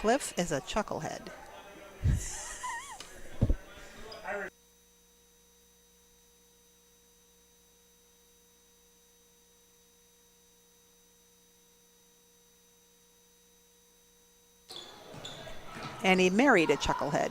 Cliff is a chucklehead. And he married a chucklehead.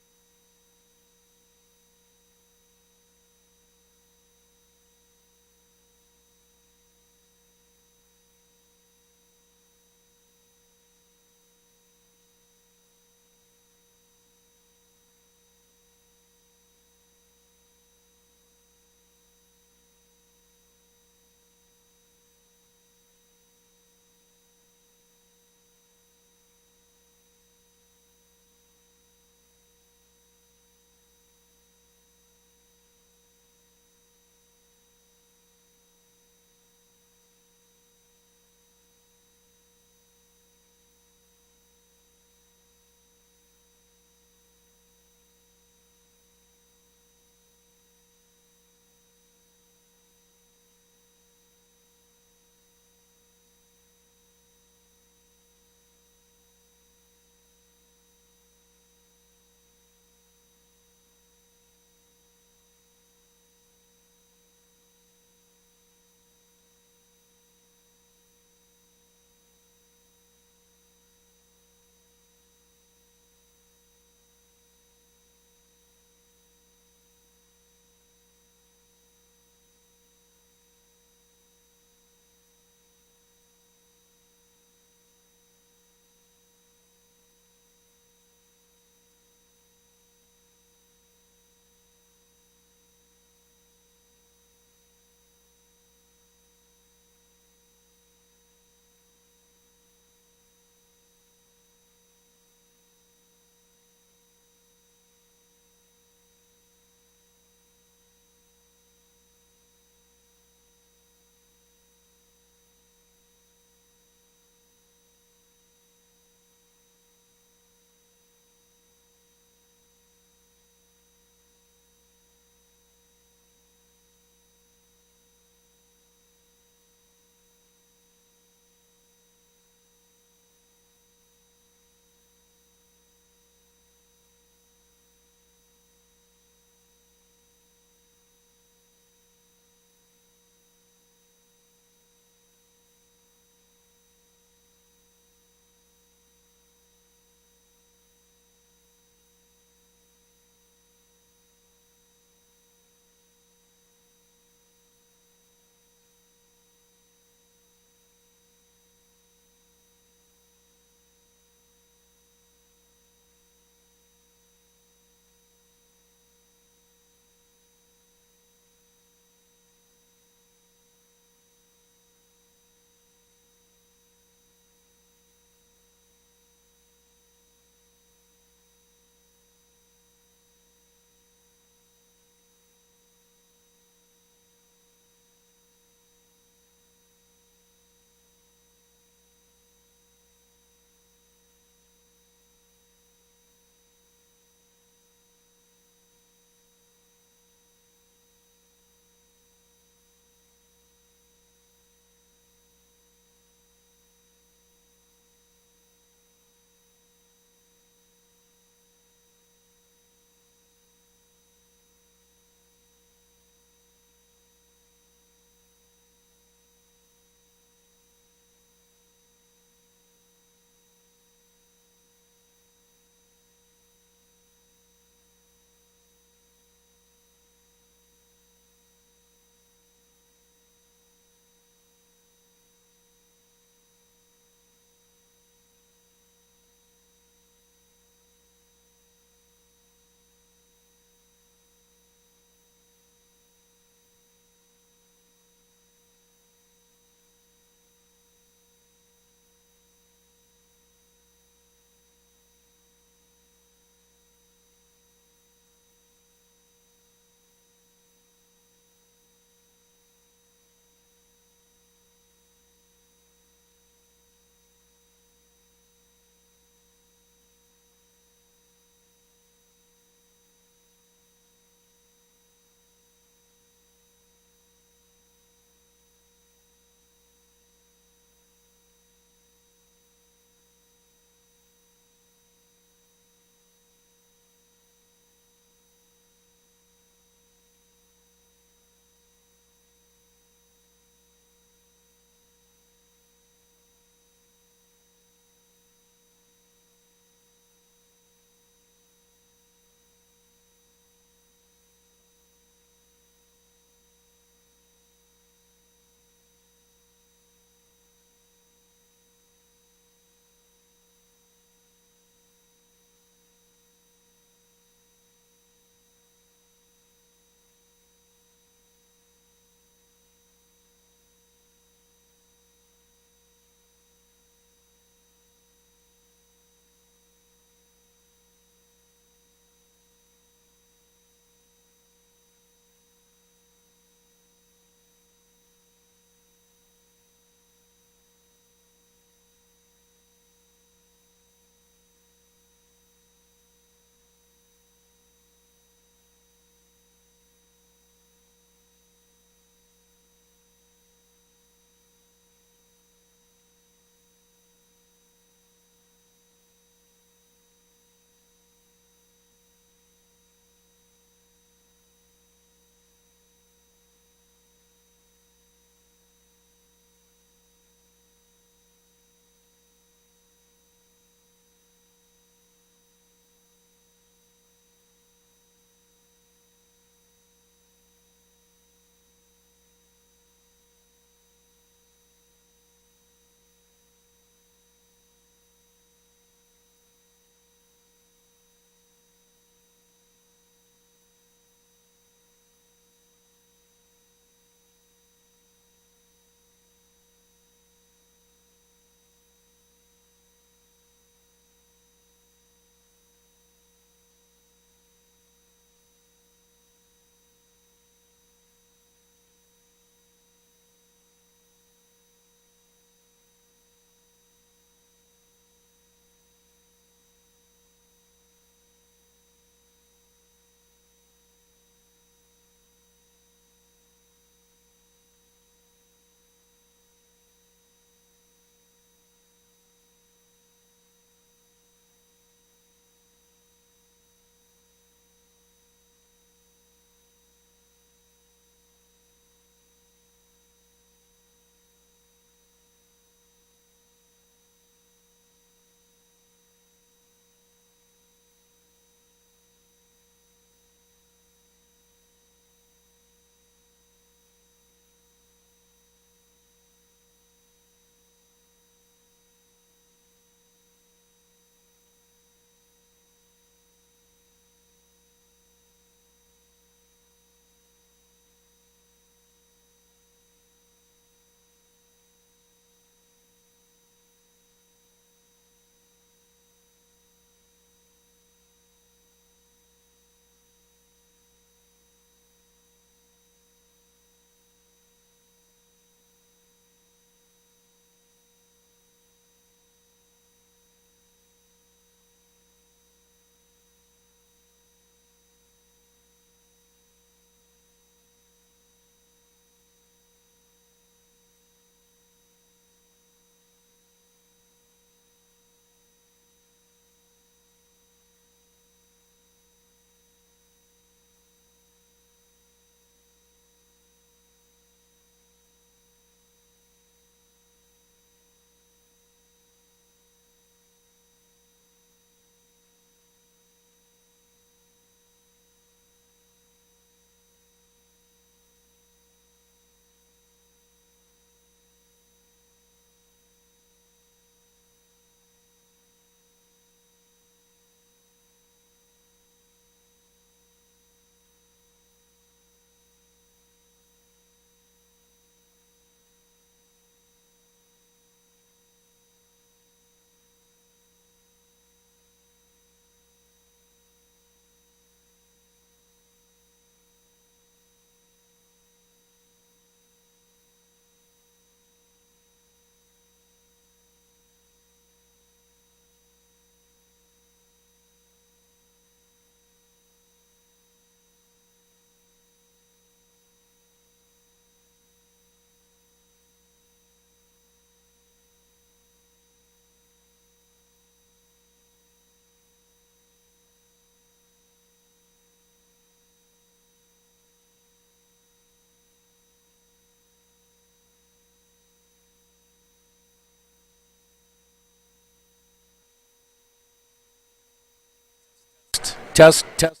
Test, test.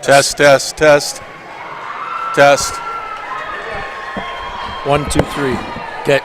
Test, test, test. Test. 1, 2, 3. Okay.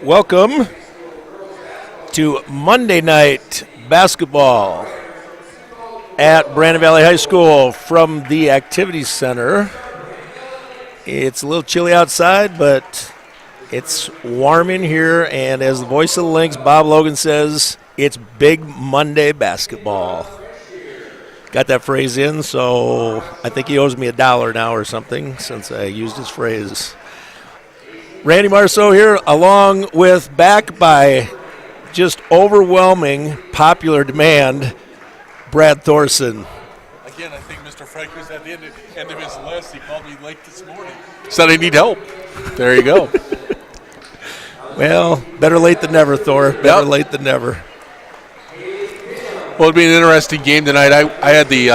Welcome to Monday night basketball at Brandon Valley High School from the Activity Center. It's a little chilly outside, but it's warm in here, and as the voice of the Lynx, Bob Logan, says, it's Big Monday basketball. Got that phrase in, so I think he owes me $1 now or something since I used his phrase. Randy Marceau here, along with, back by just overwhelming popular demand, Brad Thorson. Again, I think Mr. Frank was at the end of his list. He called me late this morning. Said I need help. There you go. Well, better late than never, Thor. Better late than never. Well, it'll be an interesting game tonight. I had the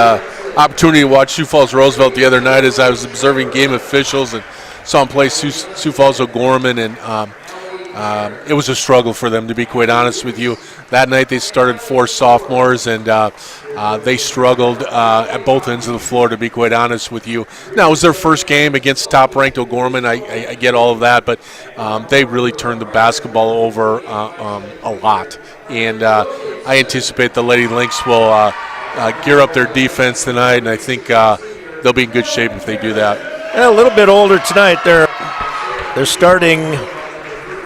opportunity to watch Sioux Falls Roosevelt the other night as I was observing game officials and saw him play Sioux Falls O'Gorman, and it was a struggle for them, to be quite honest with you. That night they started 4 sophomores, and they struggled at both ends of the floor, to be quite honest with you. Now, it was their first game against top-ranked O'Gorman. I get all of that, but they really turned the basketball over a lot. And I anticipate the Lady Lynx will gear up their defense tonight, and I think they'll be in good shape if they do that. And a little bit older tonight. They're starting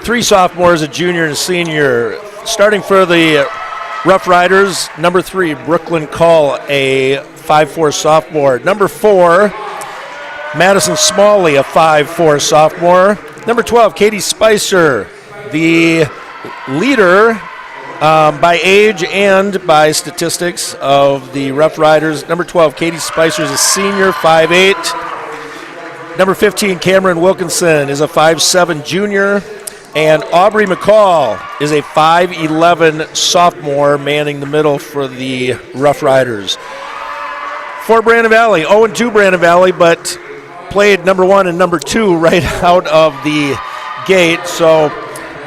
3 sophomores, a junior and a senior. Starting for the Rough Riders, number 3, Brooklyn Call, a 5'4" sophomore. Number 4, Madison Smalley, a 5'4" sophomore. Number 12, Katie Spicer, the leader by age and by statistics of the Rough Riders. Number 12, Katie Spicer is a senior, 5'8". Number 15, Cameron Wilkinson, is a 5'7" junior. And Aubrey McCall is a 5'11" sophomore, manning the middle for the Rough Riders. For Brandon Valley, 0-2 Brandon Valley, but played number 1 and number 2 right out of the gate. So,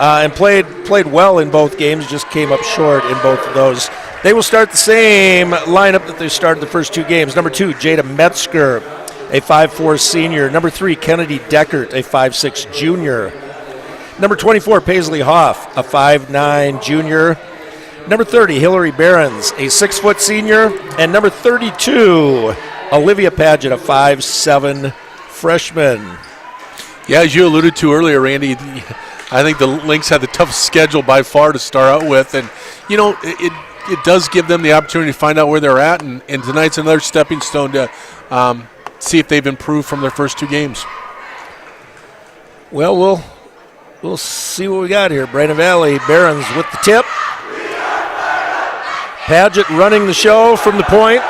and played well in both games, just came up short in both of those. They will start the same lineup that they started the first 2 games. Number 2, Jada Metzger, a 5'4" senior. Number 3, Kennedy Deckert, a 5'6" junior. Number 24, Paisley Hoff, a 5'9" junior. Number 30, Hillary Behrens, a 6' senior. And number 32, Olivia Paget, a 5'7" freshman. Yeah, as you alluded to earlier, Randy, I think the Lynx had the toughest schedule by far to start out with. And, you know, it does give them the opportunity to find out where they're at. And tonight's another stepping stone to see if they've improved from their first 2 games. Well, we'll see what we got here. Brandon Valley, Behrens with the tip. Paget running the show from the point.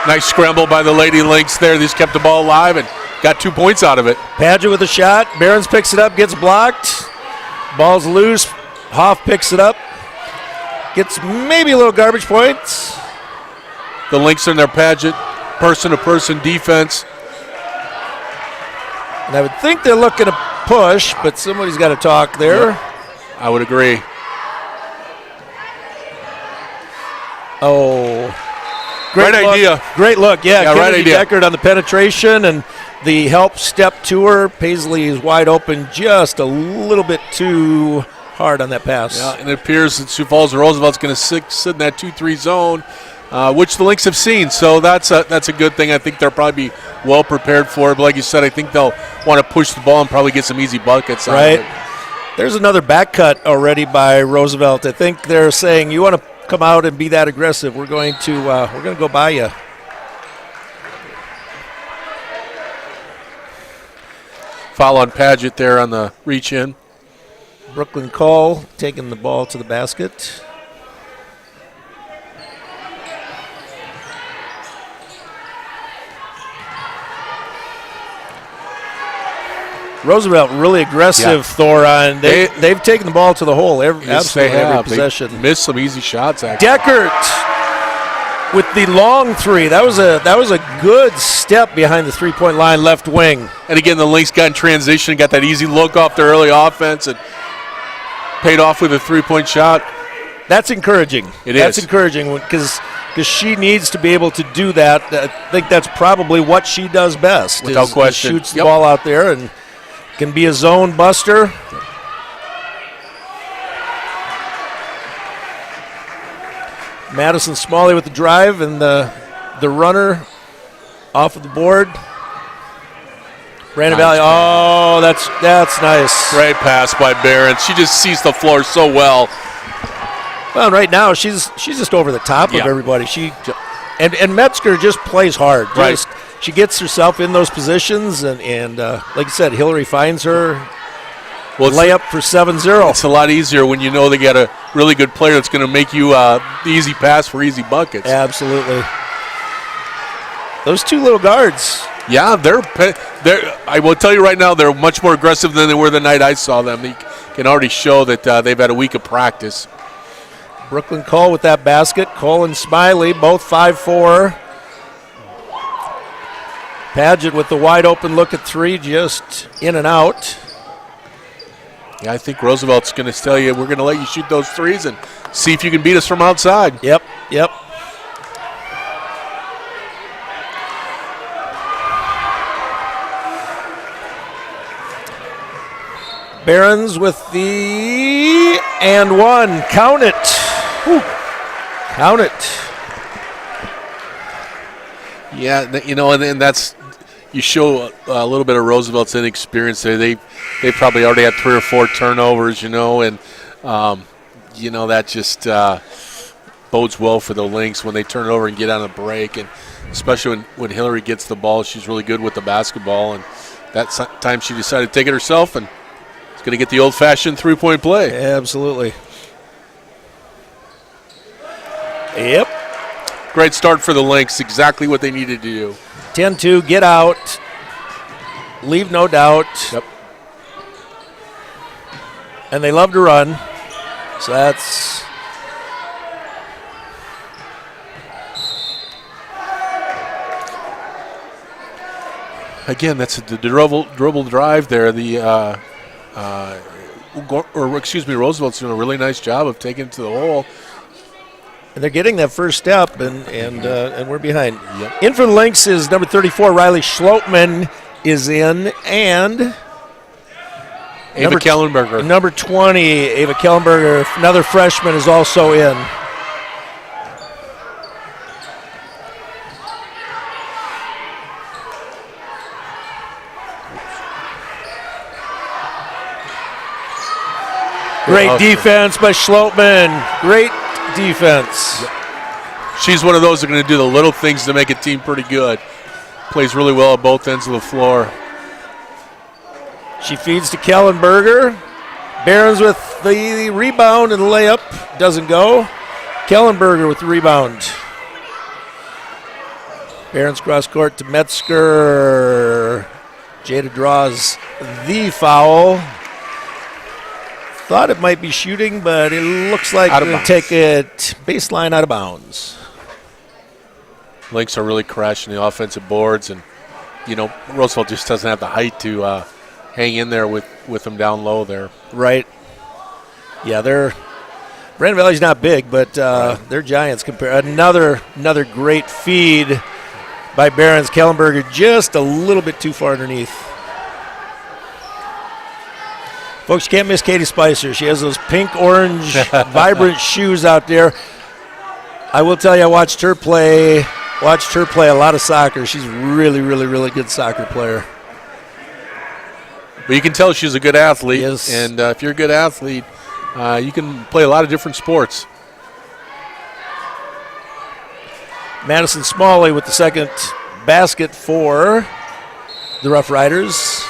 Nice scramble by the Lady Lynx there. They just kept the ball alive and got 2 points out of it. Paget with a shot. Behrens picks it up, gets blocked. Ball's loose. Hoff picks it up. Gets maybe a little garbage points. The Lynx in their Paget person-to-person defense. And I would think they're looking to push, but somebody's got to talk there. Yep. I would agree. Oh. Great idea. Great look, yeah. Right Kennedy idea. Deckard on the penetration and the help step to her. Paisley is wide open, just a little bit too hard on that pass. Yeah, and it appears that Sioux Falls Roosevelt's going to sit in that 2-3 zone, which the Lynx have seen. So that's a good thing. I think they'll probably be well prepared for it. But like you said, I think they'll want to push the ball and probably get some easy buckets. Right. There's another back cut already by Roosevelt. I think they're saying, you want to come out and be that aggressive, we're going to go by you. Foul on Paget there on the reach in. Brooklyn Call taking the ball to the basket. Roosevelt really aggressive, Thor. They've taken the ball to the hole absolutely every possession. They missed some easy shots, actually. Deckert with the long three. That was a good step behind the three-point line, left wing. And again, the Lynx got in transition, got that easy look off their early offense, and paid off with a three-point shot. That's encouraging. It is. That's encouraging because because she needs to be able to do that. I think that's probably what she does best. Without question. Shoots the ball out there and can be a zone buster. Madison Smalley with the drive and the runner off of the board. Brandon Valley. Oh, that's nice. Great pass by Barron. She just sees the floor so well. Well, right now she's just over the top of everybody. And Metzger just plays hard. She gets herself in those positions, and like I said, Hillary finds her. Layup for 7-0. It's a lot easier when you know they got a really good player that's going to make you the easy pass for easy buckets. Absolutely. Those two little guards. Yeah, they're. I will tell you right now, they're much more aggressive than they were the night I saw them. You can already show that they've had a week of practice. Brooklyn Cole with that basket. Cole and Smiley, both 5'4". Paget with the wide open look at three, just in and out. Yeah, I think Roosevelt's going to tell you, we're going to let you shoot those threes and see if you can beat us from outside. Yep. Barons with the and one. Count it. Whew. Count it. Yeah, and that's, you show a little bit of Roosevelt's inexperience there. They probably already had 3 or 4 turnovers, and that just bodes well for the Lynx when they turn it over and get on a break, and especially when Hillary gets the ball, she's really good with the basketball, and that time she decided to take it herself and is going to get the old-fashioned three-point play. Absolutely. Yep. Great start for the Lynx, exactly what they needed to do. 10-2, get out, leave no doubt. Yep. And they love to run, so that's... Again, that's the dribble drive there. Roosevelt's doing a really nice job of taking it to the hole. And they're getting that first step, and we're behind. Yep. In for the Lynx is number 34, Riley Schlotman is in, and Ava Kellenberger. Number 20, Ava Kellenberger, another freshman, is also in. Great defense by Schlotman. Great defense. She's one of those that are going to do the little things to make a team pretty good. Plays really well at both ends of the floor. She feeds to Kellenberger. Barons with the rebound and the layup. Doesn't go. Kellenberger with the rebound. Barons cross court to Metzger. Jada draws the foul. Thought it might be shooting, but it looks like they're going to take it baseline out of bounds. Lynx are really crashing the offensive boards, and, Roosevelt just doesn't have the height to hang in there with them down low there. Right. Yeah, Brandon Valley's not big, but they're giants compared. Another great feed by Barons. Kellenberger just a little bit too far underneath. Folks, you can't miss Katie Spicer. She has those pink-orange, vibrant shoes out there. I will tell you, I watched her play a lot of soccer. She's a really, really, really good soccer player. But you can tell she's a good athlete. Yes. And if you're a good athlete, you can play a lot of different sports. Madison Smalley with the second basket for the Rough Riders.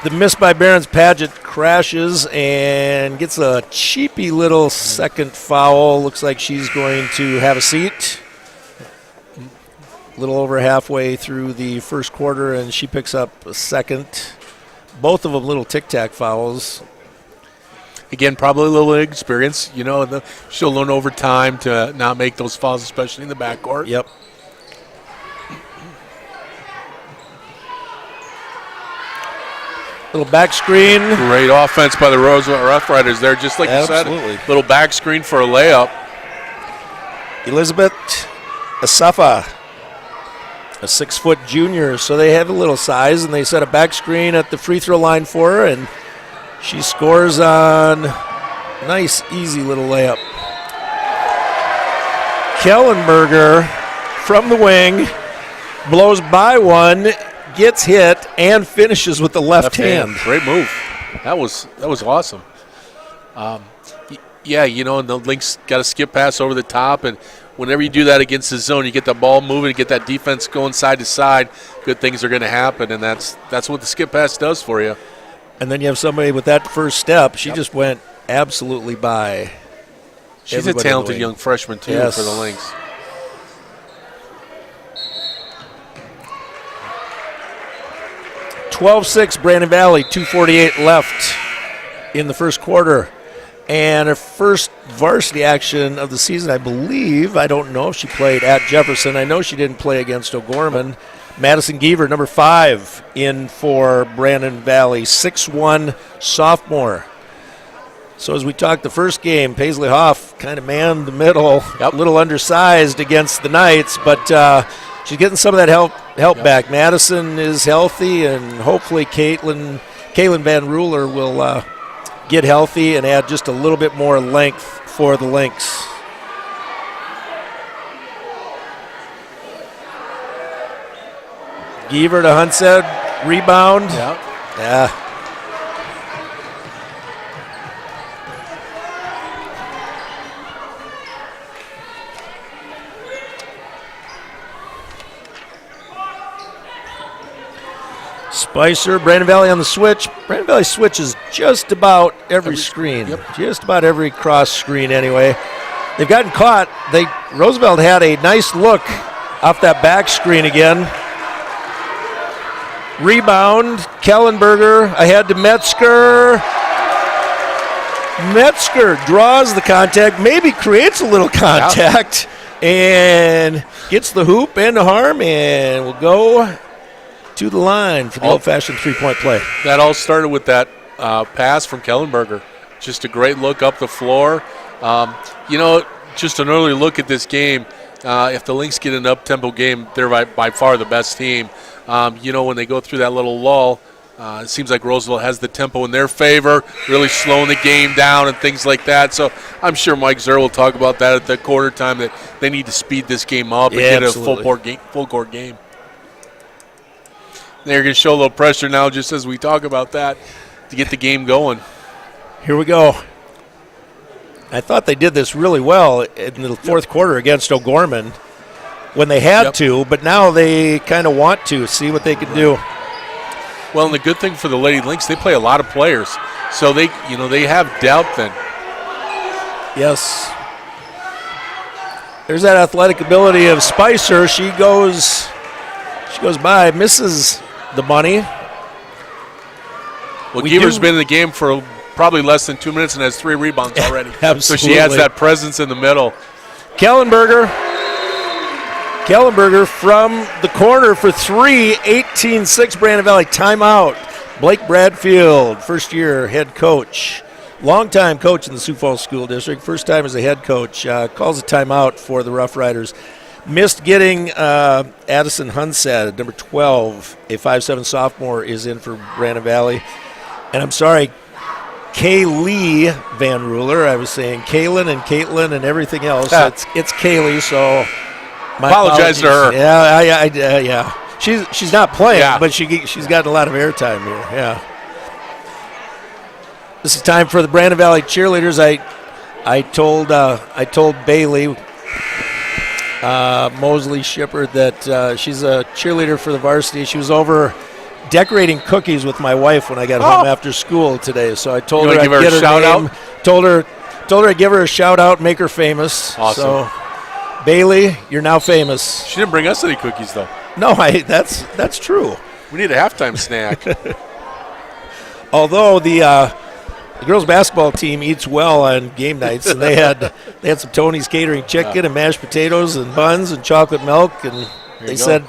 The miss by Barons. Paget crashes and gets a cheapy little second foul. Looks like she's going to have a seat. A little over halfway through the first quarter, and she picks up a second. Both of them little tic-tac fouls. Again, probably a little experience. She'll learn over time to not make those fouls, especially in the backcourt. Yep. Little back screen. Great offense by the Roosevelt Rough Riders there, just like Absolutely. you said. Little back screen for a layup. Elizabeth Asafa, a 6-foot junior. So they have a little size, and they set a back screen at the free throw line for her, and she scores on nice, easy little layup. Kellenberger from the wing blows by one, gets hit, and finishes with the left hand. Great move. That was awesome. Yeah, and the Lynx got a skip pass over the top, and whenever you do that against the zone, you get the ball moving, get that defense going side to side, good things are going to happen, and that's what the skip pass does for you. And then you have somebody with that first step. She just went absolutely by. She's a talented young freshman, too, for the Lynx. (12-6) Brandon Valley, 2:48 left in the first quarter. And her first varsity action of the season, I believe. I don't know if she played at Jefferson. I know she didn't play against O'Gorman. Madison Geaver, number 5, in for Brandon Valley, 6'1" sophomore. So as we talked the first game, Paisley Hoff kind of manned the middle, a little undersized against the Knights, but she's getting some of that help back. Madison is healthy, and hopefully Caitlin Van Ruler will get healthy and add just a little bit more length for the Lynx. Geaver to Hunstead, rebound. Yeah. Spicer, Brandon Valley on the switch. Brandon Valley switches just about every screen. Just about every cross screen anyway. They've gotten caught. Roosevelt had a nice look off that back screen again. Rebound, Kellenberger ahead to Metzger. Metzger draws the contact, maybe creates a little contact, and gets the hoop and the harm, and will go to the line for the old-fashioned three-point play. That all started with that pass from Kellenberger. Just a great look up the floor. Just an early look at this game. If the Lynx get an up-tempo game, they're by far the best team. When they go through that little lull, it seems like Roosevelt has the tempo in their favor, really slowing the game down and things like that. So I'm sure Mike Zer will talk about that at the quarter time, that they need to speed this game up and get a full court game. They're going to show a little pressure now just as we talk about that to get the game going. Here we go. I thought they did this really well in the fourth quarter against O'Gorman when they had to, but now they kind of want to see what they can do. Well, and the good thing for the Lady Lynx, they play a lot of players, so they have depth. And yes, there's that athletic ability of Spicer. She goes by, misses the money. Well, Geaver's been in the game for probably less than 2 minutes and has 3 rebounds already. Absolutely. So she has that presence in the middle. Kellenberger from the corner for 3, 18-6 Brandon Valley. Timeout. Blake Bradfield, first-year head coach. Longtime coach in the Sioux Falls School District. First time as a head coach. Calls a timeout for the Rough Riders. Missed getting Addison Hunstead, number 12, a 5'7" sophomore, is in for Brandon Valley. And I'm sorry, Kaylee Van Ruler. I was saying Kaylin and Caitlin and everything else. It's Kaylee, so my apologize to her. Yeah. She's not playing, but she's gotten a lot of airtime here. Yeah. This is time for the Brandon Valley cheerleaders. I told Bailey Mosley Shipper that she's a cheerleader for the varsity. She was over decorating cookies with my wife when I got home after school today. So I told her I'd get her name. Told her I'd give her a shout out, make her famous. Awesome. So Bailey, you're now famous. She didn't bring us any cookies though. No, that's true. We need a halftime snack. Although the girls basketball team eats well on game nights, and they had some Tony's Catering chicken and mashed potatoes and buns and chocolate milk, and they said,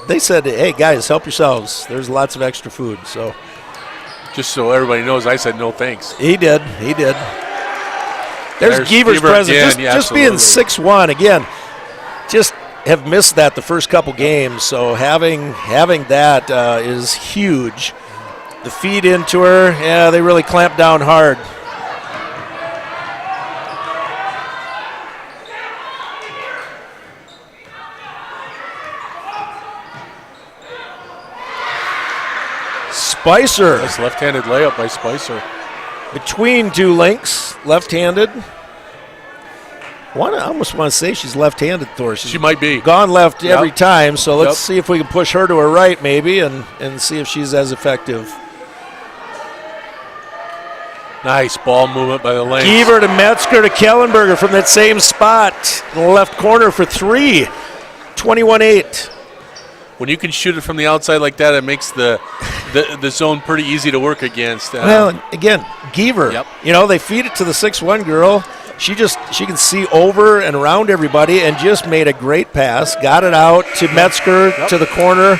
hey guys, help yourselves. There's lots of extra food. So just so everybody knows, I said no thanks. He did. There's Geaver's presence. Just being 6'1" again. just have missed that the first couple games. So having that is huge. The feed into her, yeah, they really clamped down hard. Spicer. Nice left-handed layup by Spicer. Between two links, left-handed. I almost want to say she's left-handed, Thor. She might be. Gone left every time, so let's see if we can push her to her right maybe and see if she's as effective. Nice ball movement by the lane. Giever to Metzger to Kellenberger from that same spot in the left corner for 3. 21-8. When you can shoot it from the outside like that, it makes the zone pretty easy to work against. Well, again, Giever. Yep. You know, they feed it to the 6'1" girl. She can see over and around everybody and just made a great pass. Got it out to Metzger to the corner.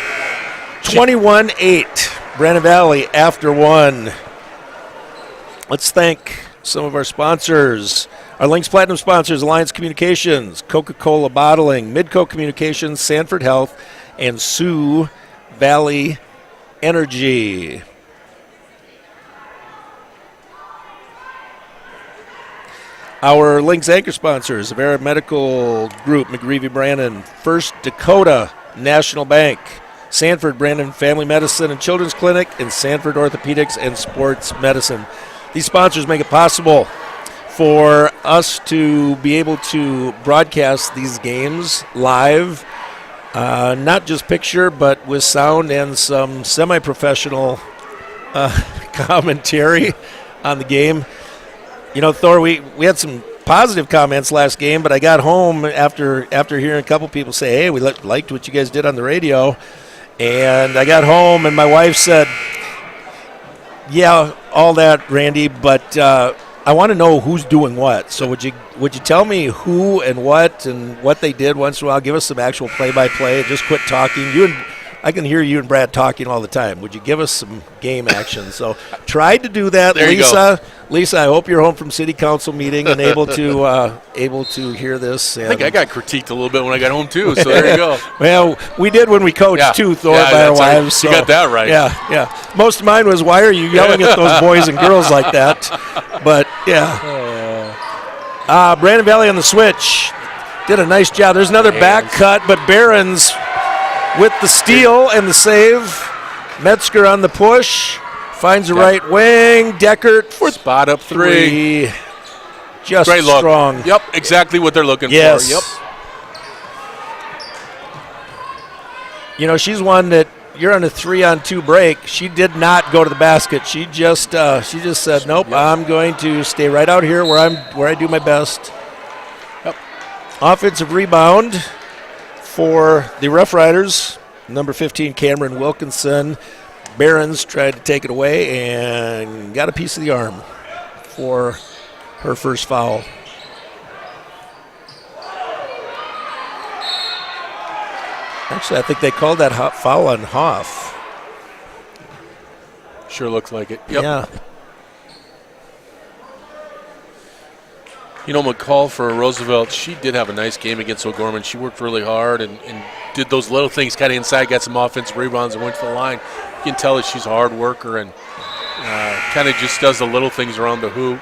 21-8. Brandon Valley after 1. Let's thank some of our sponsors. Our Lynx Platinum sponsors, Alliance Communications, Coca-Cola Bottling, Midco Communications, Sanford Health, and Sioux Valley Energy. Our Lynx anchor sponsors, Avera Medical Group, McGreevy Brandon, First Dakota National Bank, Sanford Brandon Family Medicine and Children's Clinic, and Sanford Orthopedics and Sports Medicine. These sponsors make it possible for us to be able to broadcast these games live, not just picture, but with sound and some semi-professional commentary on the game. You know, Thor, we had some positive comments last game, but I got home after hearing a couple people say, hey, we liked what you guys did on the radio. And I got home, and my wife said, yeah, all that, Randy, but I want to know who's doing what. So would you tell me who and what they did once in a while? Give us some actual play-by-play. Just quit talking. I can hear you and Brad talking all the time. Would you give us some game action? So tried to do that. There Lisa, I hope you're home from city council meeting and able to hear this. I think I got critiqued a little bit when I got home too. So there you go. Well, we did when we coached too, Thor, by our wives. So, you got that right. Yeah. Most of mine was, why are you yelling at those boys and girls like that? But yeah. Brandon Valley on the switch did a nice job. There's another back cut, but Barons with the steal and the save. Metzger on the push. Finds the right wing. Deckert for spot up 3. Just great look. Strong. Yep, exactly what they're looking for. Yep. You know, she's one that you're on a 3-on-2 break. She did not go to the basket. She just said, nope, I'm going to stay right out here where I do my best. Yep. Offensive rebound for the Rough Riders. Number 15, Cameron Wilkinson. Barons tried to take it away and got a piece of the arm for her first foul. Actually, I think they called that foul on Hoff. Sure looks like it. Yep. Yeah. You know, McCall for Roosevelt, she did have a nice game against O'Gorman. She worked really hard and did those little things kind of inside, got some offensive rebounds and went to the line. You can tell that she's a hard worker and kind of just does the little things around the hoop.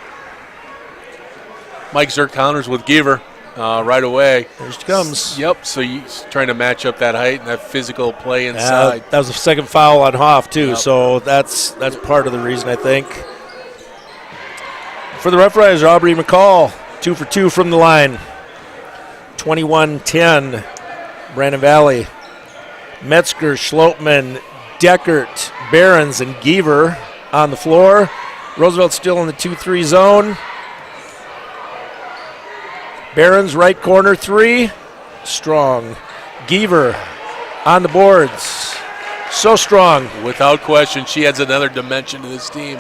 Mike Zerk counters with Giever right away. There she comes. Yep, so he's trying to match up that height and that physical play inside. That was the second foul on Hoff, too, so that's part of the reason, I think. For the Rough Riders, Aubrey McCall, 2 for 2 from the line. 21-10, Brandon Valley. Metzger, Schlotman, Deckert, Barons, and Giever on the floor. Roosevelt still in the 2-3 zone. Barons, right corner 3. Strong. Giever on the boards. So strong. Without question, she adds another dimension to this team.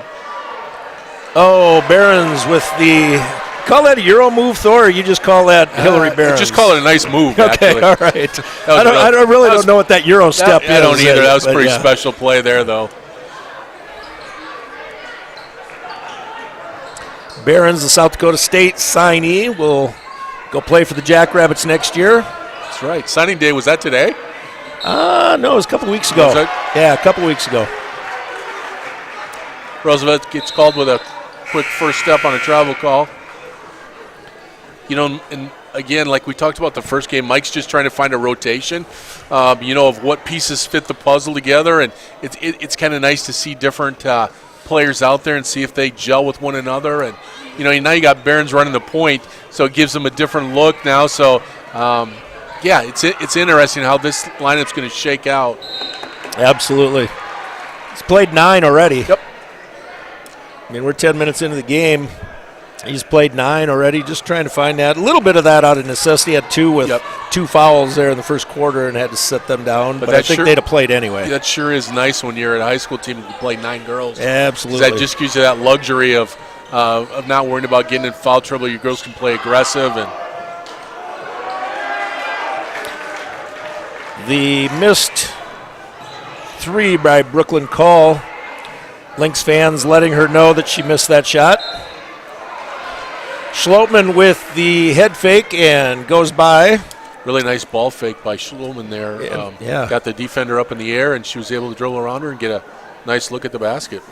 Oh, Barons with the... Call that a Euro move, Thor, or you just call that Hillary Barons? Just call it a nice move, okay, actually. All right. I don't really know what that Euro step is. I don't either. That was a pretty special play there, though. Barons, the South Dakota State signee, will go play for the Jackrabbits next year. That's right. Signing day, was that today? No, it was a couple weeks ago. Was it? Yeah, a couple weeks ago. Roosevelt gets called with a quick first step on a travel call. You know, and again, like we talked about the first game, Mike's just trying to find a rotation, of what pieces fit the puzzle together. And it's kind of nice to see different players out there and see if they gel with one another. And, now you got Barons running the point, so it gives them a different look now. So, it's interesting how this lineup's going to shake out. Absolutely. He's played 9 already. Yep. I mean, we're 10 minutes into the game. He's played 9 already, just trying to find that. A little bit of that out of necessity. He had 2 with 2 fouls there in the first quarter and had to set them down. But I think they'd have played anyway. That sure is nice when you're at a high school team and you play 9 girls. Absolutely. That just gives you that luxury of not worrying about getting in foul trouble. Your girls can play aggressive. And the missed 3 by Brooklyn Call. Lynx fans letting her know that she missed that shot. Schlotman with the head fake and goes by. Really nice ball fake by Schlotman there. Got the defender up in the air, and she was able to dribble around her and get a nice look at the basket.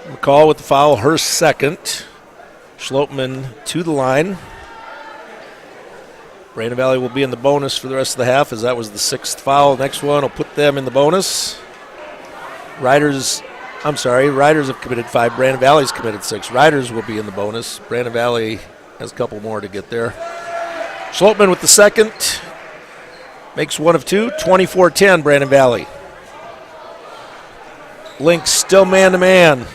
McCall with the foul, her second. Schlotman to the line. Brandon Valley will be in the bonus for the rest of the half, as that was the 6th foul. Next one will put them in the bonus. Riders have committed 5. Brandon Valley's committed 6. Riders will be in the bonus. Brandon Valley has a couple more to get there. Schlotman with the second. Makes 1 of 2. 24-10, Brandon Valley. Lynx still man-to-man.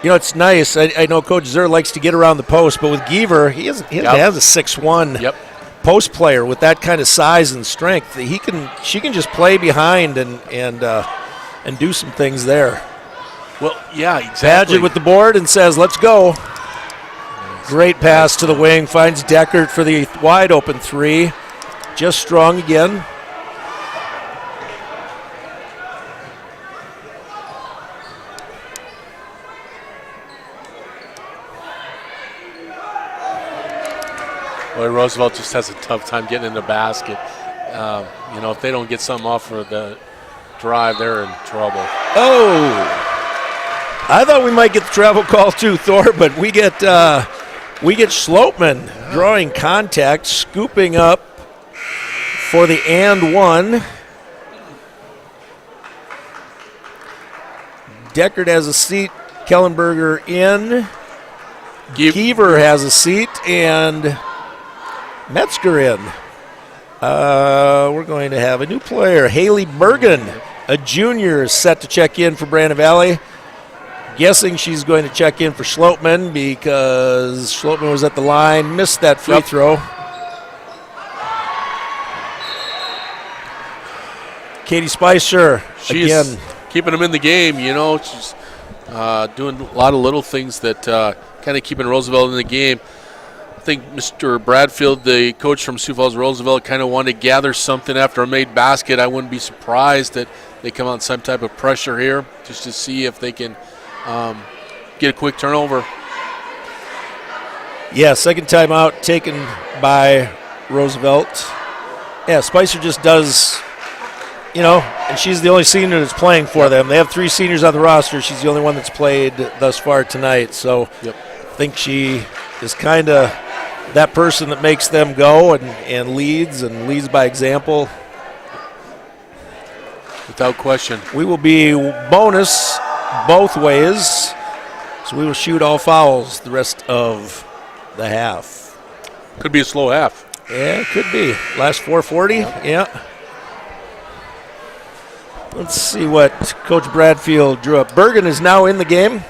It's nice. I know Coach Zer likes to get around the post, but with Geaver, he has a 6'1" post player with that kind of size and strength. She can just play behind and do some things there. Well, yeah, exactly. Padgett with the board and says, let's go. Great pass to the wing. Finds Deckert for the wide open 3. Just strong again. Boy, Roosevelt just has a tough time getting in the basket. If they don't get something off for the drive, they're in trouble. Oh, I thought we might get the travel call too, Thor, but we get Schlotman drawing contact, scooping up for the and one. Deckard has a seat. Kellenberger in. Geaver has a seat, and Metzger in. We're going to have a new player, Haley Bergen, a junior, set to check in for Brandon Valley. Guessing she's going to check in for Schlotman because Schlotman was at the line, missed that free throw. Katie Spicer, she's again, keeping them in the game. She's doing a lot of little things that kind of keeping Roosevelt in the game. I think Mr. Bradfield, the coach from Sioux Falls Roosevelt, kind of wanted to gather something after a made basket. I wouldn't be surprised that they come out in some type of pressure here just to see if they can get a quick turnover. Yeah, second timeout taken by Roosevelt. Yeah, Spicer just does, and she's the only senior that's playing for them. They have 3 seniors on the roster. She's the only one that's played thus far tonight. So I think she is kind of that person that makes them go and leads by example. Without question. We will be bonus both ways, so we will shoot all fouls the rest of the half. Could be a slow half. Yeah, it could be. Last 4:40, yeah. Let's see what Coach Bradfield drew up. Bergen is now in the game.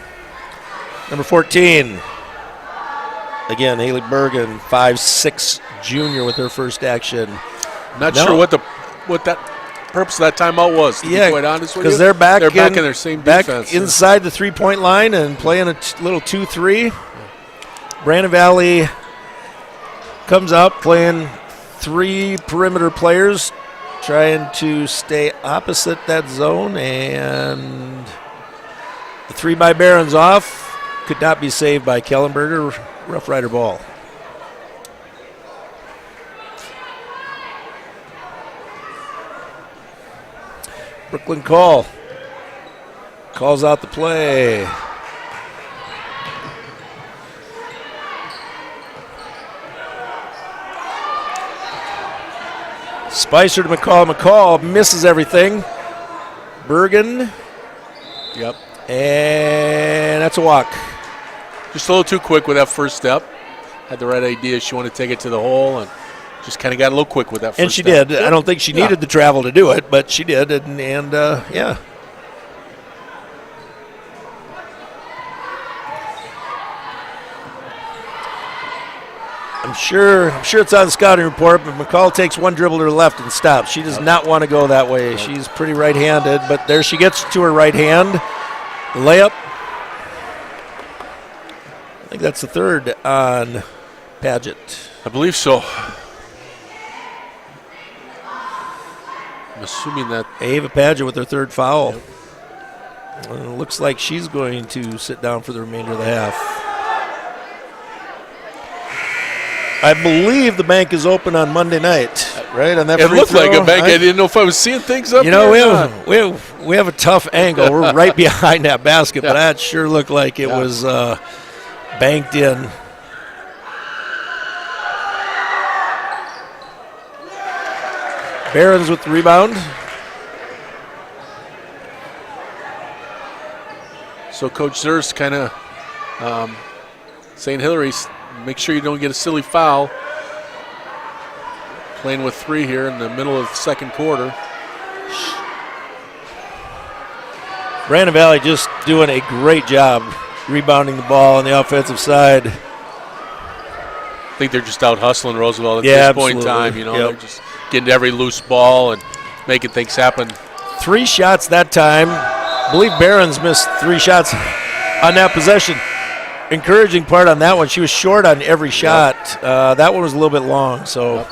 Number 14. Again, Haley Bergen, 5'6" junior with her first action. Not sure what that purpose of that timeout was, to be quite honest with you. Because they're back in their same defense. Inside the three-point line and playing a little 2-3. Brandon Valley comes out playing 3 perimeter players, trying to stay opposite that zone, and the 3 by Barons off. Could not be saved by Kellenberger. Rough Rider ball. Brooklyn Call calls out the play. Spicer to McCall. McCall misses everything. Bergen. Yep. And that's a walk. Just a little too quick with that first step. Had the right idea. She wanted to take it to the hole and just kind of got a little quick with that first and she step. did. I don't think she needed the travel to do it, but she did. And yeah. I'm sure it's on the scouting report, but McCall takes one dribble to the left and stops. She does not want to go that way. She's pretty right-handed, but there she gets to her right hand. The layup. I think that's the third on Paget. I believe so. I'm assuming that Ava Paget with her third foul. It looks like she's going to sit down for the remainder of the half. I believe the bank is open on Monday night, right? On that it free looked throw. like a bank. I didn't know if I was seeing things up You know, here. we have a tough angle. We're right behind that basket, but that sure looked like it was banked in. Barons with the rebound. So Coach Zerst kind of saying, Hillary, make sure you don't get a silly foul. Playing with 3 here in the middle of the second quarter. Brandon Valley just doing a great job rebounding the ball on the offensive side. I think they're just out hustling Roosevelt at this point in time. You know, they're just getting to every loose ball and making things happen. 3 shots that time. I believe Barons missed 3 shots on that possession. Encouraging part on that one, she was short on every shot. That one was a little bit long, so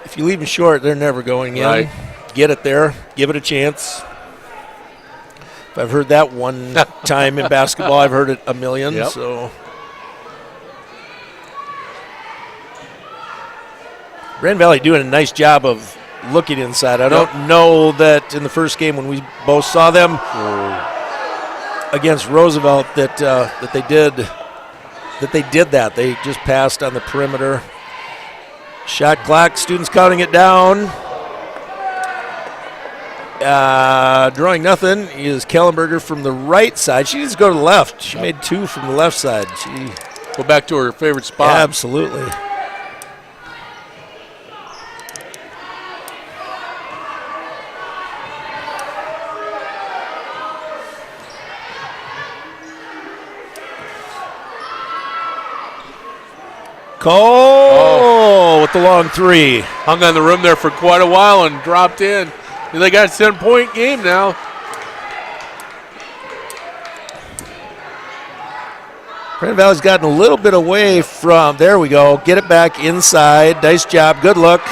if you leave them short, they're never going in. Right. Get it there, give it a chance. If I've heard that one time in basketball, I've heard it a million. Yep. So Grand Valley doing a nice job of looking inside. I don't know that in the first game when we both saw them against Roosevelt that they did that. They just passed on the perimeter. Shot clock, students counting it down. Drawing nothing is Kellenberger from the right side. She needs to go to the left. She made 2 from the left side. Go back to her favorite spot. Absolutely. Cole with the long 3. Hung on the rim there for quite a while and dropped in. They got a 10-point game now. Grand Valley's gotten a little bit away from, there we go, get it back inside. Nice job, good look.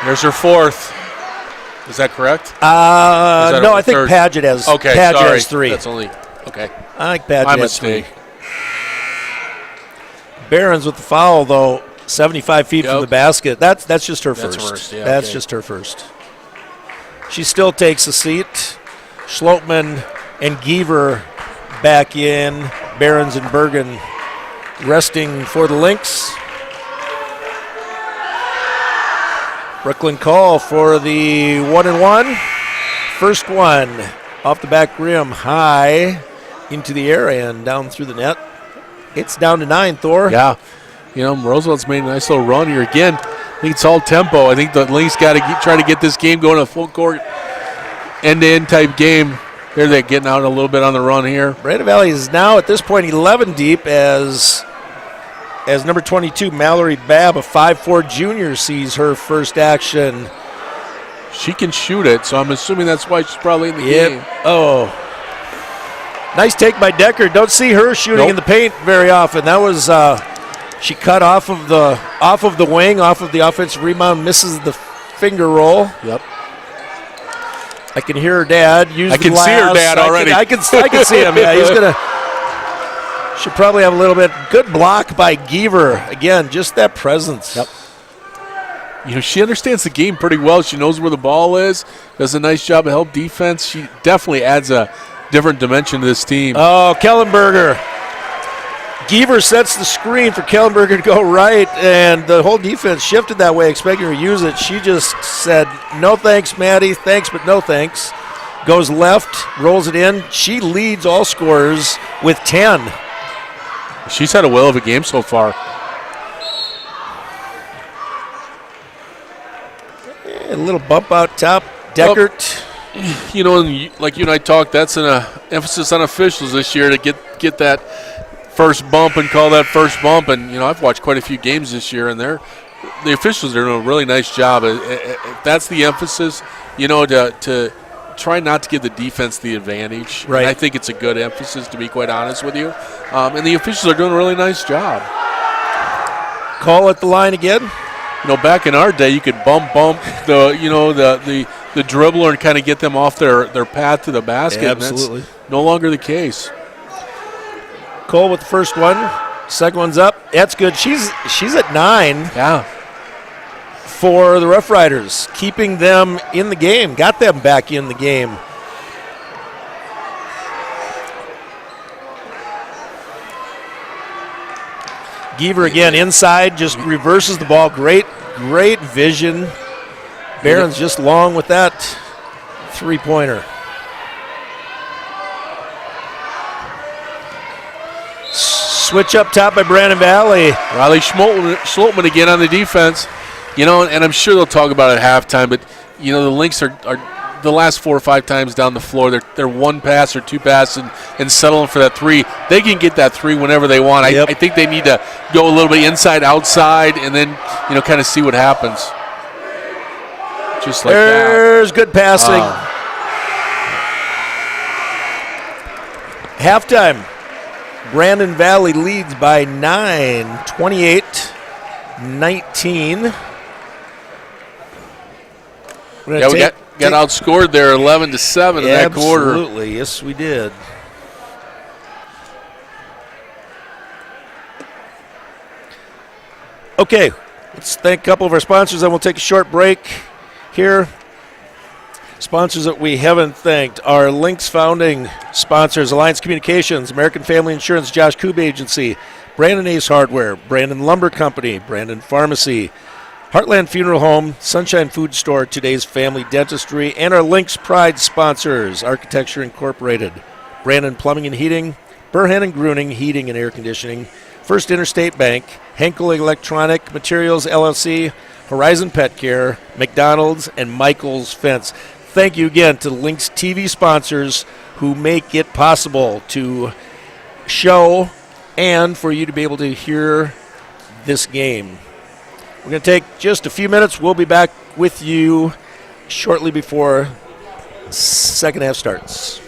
There's her 4th. Is that correct? No, I think Paget has, Paget has 3. That's only, okay. I think Paget My has mistake. 3. Barons with the foul, though, 75 feet from the basket. That's just her first. That's just her first. She still takes a seat. Schlotman and Giever back in. Barons and Bergen resting for the Lynx. Brooklyn Call for the 1-and-1. First one off the back rim, high into the air and down through the net. It's down to 9, Thor. Yeah. You know, Roosevelt's made a nice little run here. Again, I think it's all tempo. I think the Lynx got to try to get this game going, a full court, end-to-end type game. Here they're getting out a little bit on the run here. Brandon Valley is now at this point 11 deep as number 22, Mallory Babb, a 5'4 junior, sees her first action. She can shoot it, so I'm assuming that's why she's probably in the game. Oh. Nice take by Decker. Don't see her shooting in the paint very often. That was she cut off of the wing, off of the offensive rebound, misses the finger roll. Yep. I can hear her dad use I the can glass. see her dad already. I can see him. Yeah, he's gonna. Should probably have a little bit. Good block by Giever. Again, just that presence. Yep. she understands the game pretty well. She knows where the ball is, does a nice job of help defense. She definitely adds a different dimension to this team. Oh, Kellenberger. Giever sets the screen for Kellenberger to go right, and the whole defense shifted that way, expecting her to use it. She just said, no thanks, Maddie. Thanks, but no thanks. Goes left, rolls it in. She leads all scorers with 10. She's had a whale of a game so far. A little bump out top. Deckert. Like you and I talked, that's an emphasis on officials this year to get that first bump and call that first bump. And, I've watched quite a few games this year, and the officials are doing a really nice job. If that's the emphasis, to try not to give the defense the advantage. Right. And I think it's a good emphasis, to be quite honest with you. And the officials are doing a really nice job. Call at the line again. Back in our day, you could bump the dribbler and kind of get them off their path to the basket. Yeah, absolutely. And that's no longer the case. Cole with the first one. Second one's up. That's good. She's at 9. Yeah. For the Rough Riders, keeping them in the game, got them back in the game. Giever again inside, just reverses the ball. Great vision. Barron's just long with that three-pointer. Switch up top by Brandon Valley. Riley Schmoltman again on the defense. And I'm sure they'll talk about it at halftime, but, the Lynx are the last 4 or 5 times down the floor. They're one pass or two passes and settling for that three. They can get that three whenever they want. Yep. I think they need to go a little bit inside, outside, and then, kind of see what happens. Just like There's good passing. Halftime. Brandon Valley leads by 9, 28-19. We got outscored there 11-7 in that quarter. Absolutely, yes we did. Okay, let's thank a couple of our sponsors, then we'll take a short break here. Sponsors that we haven't thanked are Lynx founding sponsors, Alliance Communications, American Family Insurance, Josh Kube Agency, Brandon Ace Hardware, Brandon Lumber Company, Brandon Pharmacy, Heartland Funeral Home, Sunshine Food Store, Today's Family Dentistry, and our Lynx Pride sponsors, Architecture Incorporated, Brandon Plumbing and Heating, Burhan and Gruning Heating and Air Conditioning, First Interstate Bank, Henkel Electronic Materials LLC, Horizon Pet Care, McDonald's, and Michael's Fence. Thank you again to Lynx TV sponsors who make it possible to show and for you to be able to hear this game. We're going to take just a few minutes. We'll be back with you shortly before second half starts.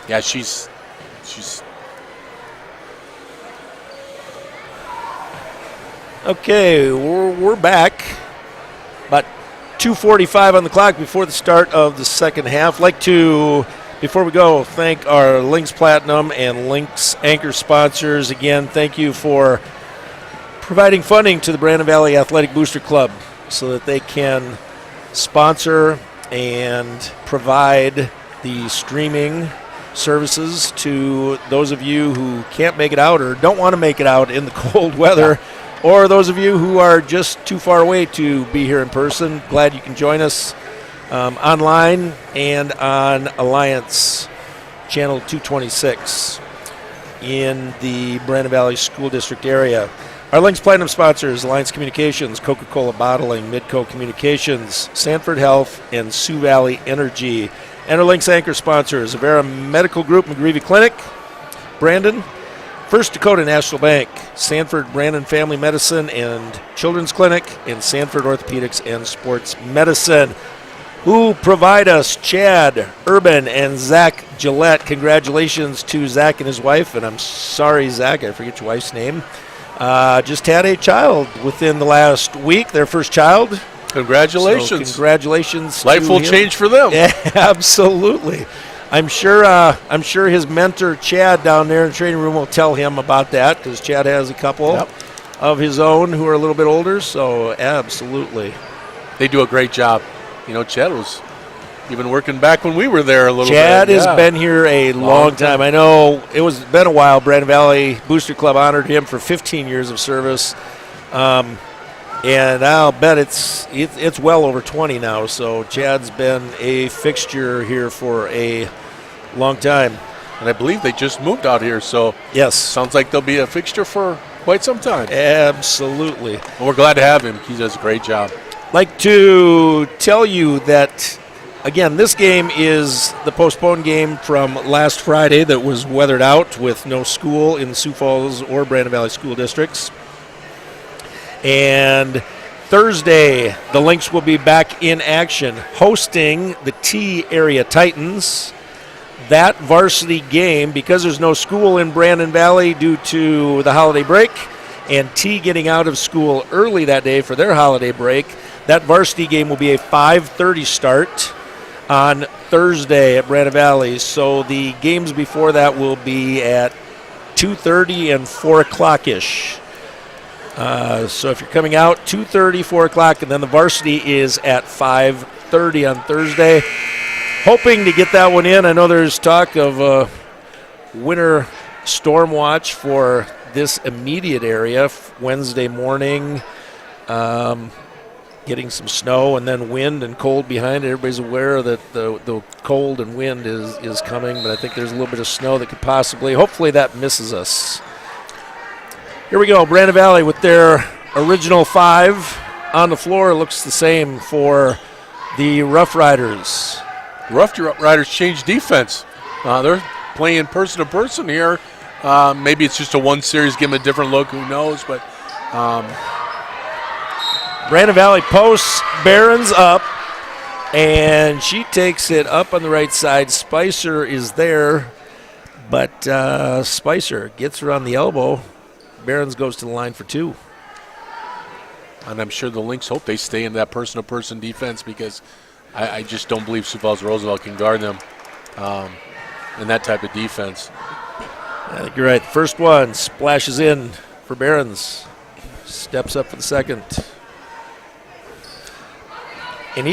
Yeah, she's Okay, we're back. About 2:45 on the clock before the start of the second half. Like to, before we go, thank our Lynx Platinum and Lynx Anchor sponsors. Again, thank you for providing funding to the Brandon Valley Athletic Booster Club so that they can sponsor and provide the streaming services to those of you who can't make it out or don't want to make it out in the cold weather, or those of you who are just too far away to be here in person. Glad you can join us online and on Alliance Channel 226 in the Brandon Valley School District area. Our Lynx Platinum sponsors: Alliance Communications, Coca-Cola Bottling, Midco Communications, Sanford Health, and Sioux Valley Energy. And our Lynx Anchor sponsors: Avera Medical Group, McGreevy Clinic, Brandon, First Dakota National Bank, Sanford Brandon Family Medicine and Children's Clinic, and Sanford Orthopedics and Sports Medicine, who provide us Chad Urban and Zach Gillette. Congratulations to Zach and his wife, and I'm sorry, Zach, I forget your wife's name. Just had a child within the last week, their first child. Congratulations. So congratulations. Life will change for them. Yeah, absolutely. I'm sure his mentor, Chad, down there in the training room will tell him about that, because Chad has a couple of his own who are a little bit older, so absolutely. They do a great job. You know, Chad was even working back when we were there a little bit. Chad has been here a long time. I know been a while. Brandon Valley Booster Club honored him for 15 years of service. And I'll bet it's well over 20 now. So Chad's been a fixture here for a long time. And I believe they just moved out here, so yes, sounds like they'll be a fixture for quite some time. Absolutely. Well, we're glad to have him. He does a great job. Like to tell you that, again, this game is the postponed game from last Friday that was weathered out with no school in the Sioux Falls or Brandon Valley school districts. And Thursday, the Lynx will be back in action, hosting the T Area Titans. That varsity game, because there's no school in Brandon Valley due to the holiday break, and T getting out of school early that day for their holiday break, that varsity game will be a 5:30 start on Thursday at Brandon Valley. So the games before that will be at 2:30 and 4 o'clock-ish. So if you're coming out, 2:30, 4 o'clock, and then the varsity is at 5:30 on Thursday. Hoping to get that one in. I know there's talk of winter storm watch for this immediate area Wednesday morning. Getting some snow and then wind and cold behind it. Everybody's aware that the cold and wind is coming, but I think there's a little bit of snow that could hopefully that misses us. Here we go, Brandon Valley with their original 5 on the floor. Looks the same for the Rough Riders. Rough Riders changed defense. They're playing person to person here. Maybe it's just a one series, give them a different look, who knows, but Brandon Valley posts Barron's up, and she takes it up on the right side. Spicer is there, but Spicer gets her on the elbow. Barron's goes to the line for 2. And I'm sure the Lynx hope they stay in that person-to-person defense, because I just don't believe Sioux Falls Roosevelt can guard them in that type of defense. I think you're right. The first one splashes in for Barron's. Steps up for the second. And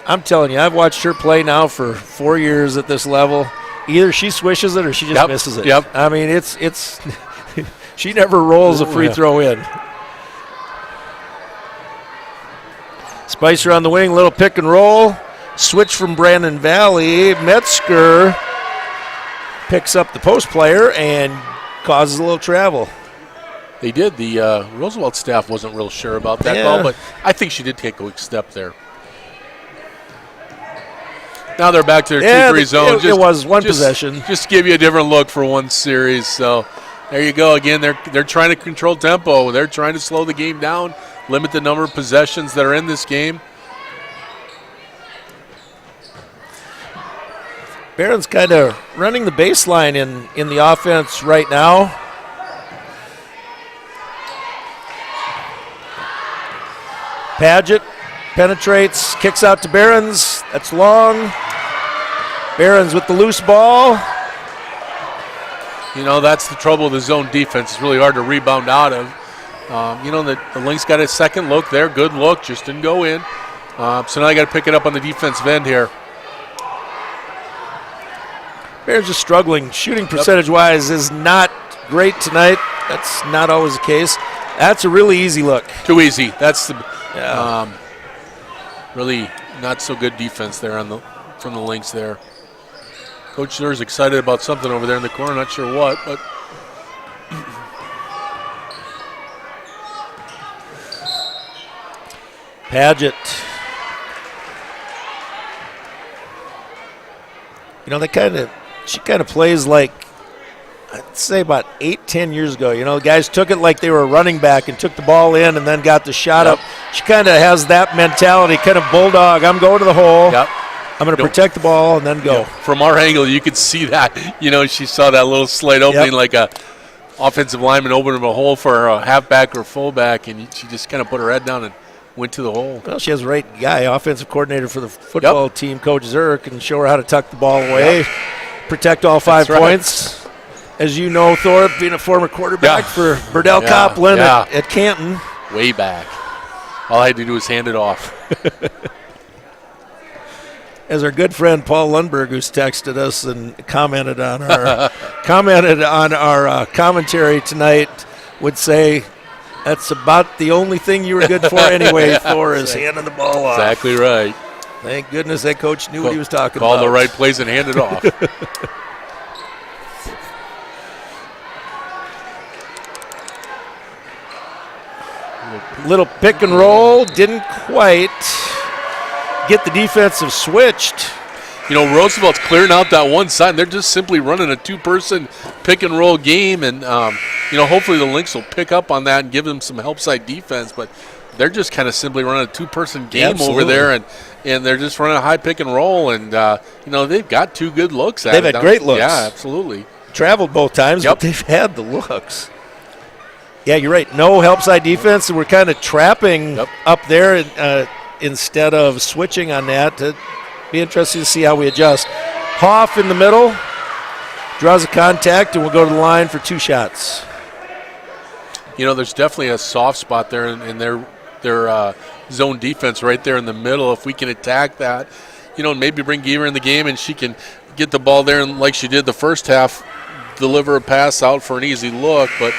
I'm telling you, I've watched her play now for 4 years at this level. Either she swishes it or she just misses it. Yep. I mean, it's she never rolls a free throw in. Spicer on the wing, little pick and roll. Switch from Brandon Valley. Metzger picks up the post player and causes a little travel. They did. The Roosevelt staff wasn't real sure about that call, but I think she did take a quick step there. Now they're back to their 2-3 zone. It was one possession. Just give you a different look for one series. So there you go. Again, they're trying to control tempo. They're trying to slow the game down, limit the number of possessions that are in this game. Barron's kind of running the baseline in the offense right now. Paget penetrates, kicks out to Barron's. That's long. Barron's with the loose ball. You know, that's the trouble with the zone defense. It's really hard to rebound out of. You know, the Lynx got a second look there. Good look, just didn't go in. So now I got to pick it up on the defensive end here. Bears just struggling. Shooting percentage-wise is not great tonight. That's not always the case. That's a really easy look. Too easy. That's the really not so good defense there from the Lynx there. Coach Zer's excited about something over there in the corner. Not sure what, but Paget. You know, she kind of plays like, I'd say about 8-10 years ago. You know, the guys took it like they were a running back and took the ball in and then got the shot up. She kind of has that mentality, kind of bulldog. I'm going to the hole. Yep. I'm going to protect the ball and then go. Yeah. From our angle, you could see that. You know, she saw that little slight opening like a offensive lineman opening a hole for a halfback or fullback, and she just kind of put her head down and went to the hole. Well, she has the right guy, offensive coordinator for the football team, Coach Zer, can show her how to tuck the ball away, protect all 5 points. As you know, Thorpe, being a former quarterback for Burdell Copland at Canton. Way back. All I had to do was hand it off. As our good friend Paul Lundberg, who's texted us and commented on our commentary tonight, would say, that's about the only thing you were good for anyway, Thor, is handing the ball off. Exactly right. Thank goodness that coach knew what he was talking about. Called the right plays and handed off. Little pick and roll, didn't quite get the defensive switched. You know, Roosevelt's clearing out that one side, and they're just simply running a 2-person pick and roll game, and you know, hopefully the Lynx will pick up on that and give them some help side defense, but they're just kind of simply running a 2-person game over there, and they're just running a high pick and roll, and you know, they've got 2 good looks at it. They've had great looks. Yeah, absolutely. Traveled both times, but they've had the looks. Yeah, you're right. No help side defense, and we're kind of trapping up there instead of switching on that. It'd be interesting to see how we adjust. Hoff in the middle, draws a contact, and we'll go to the line for 2 shots. You know, there's definitely a soft spot there in their zone defense right there in the middle. If we can attack that, you know, maybe bring Geaver in the game, and she can get the ball there, and like she did the first half, deliver a pass out for an easy look, but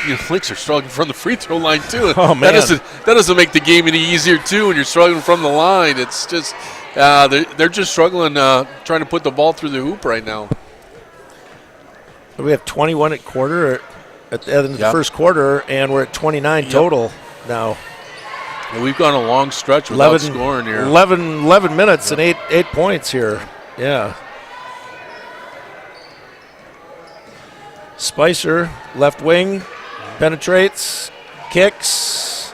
you know, Lynx are struggling from the free throw line too. Oh man, that doesn't make the game any easier too. When you're struggling from the line, it's just they're just struggling trying to put the ball through the hoop right now. We have 21 at quarter at the end of the first quarter, and we're at 29 total now. And we've gone a long stretch without scoring here. 11 minutes and 8 points here. Yeah. Spicer, left wing, penetrates, kicks,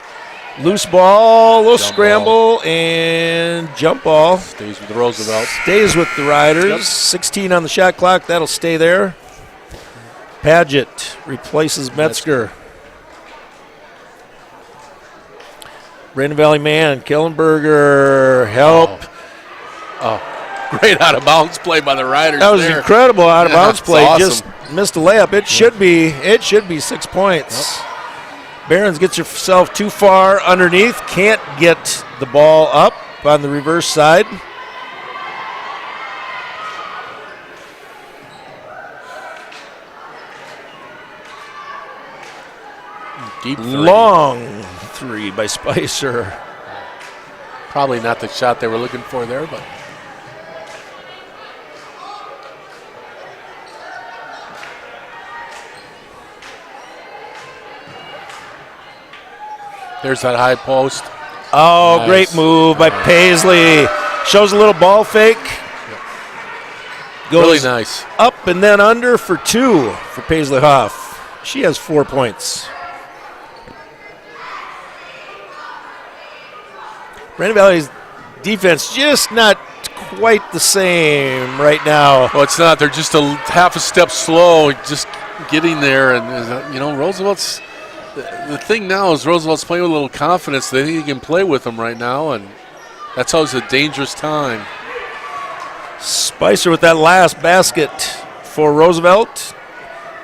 loose ball, little scramble, and jump ball. Stays with the Roosevelt. Stays with the Riders. 16 on the shot clock. That'll stay there. Paget replaces Metzger. Brandon Valley man, Kellenberger, help. Great out of bounds play by the Riders. That was incredible out of bounds play. Awesome. Just missed a layup. It should be 6 points. Barons gets herself too far underneath. Can't get the ball up on the reverse side. Deep 3. Long 3 by Spicer. Probably not the shot they were looking for there, but. There's that high post. Oh, nice. Great move by Paisley. Shows a little ball fake. Goes really nice. Up and then under for 2 for Paisley Hoff. She has 4 points. Brandon Valley's defense just not quite the same right now. Well, it's not. They're just a half a step slow, just getting there. And, Roosevelt's – the thing now is Roosevelt's playing with a little confidence. They think he can play with them right now, and that's always a dangerous time. Spicer with that last basket for Roosevelt.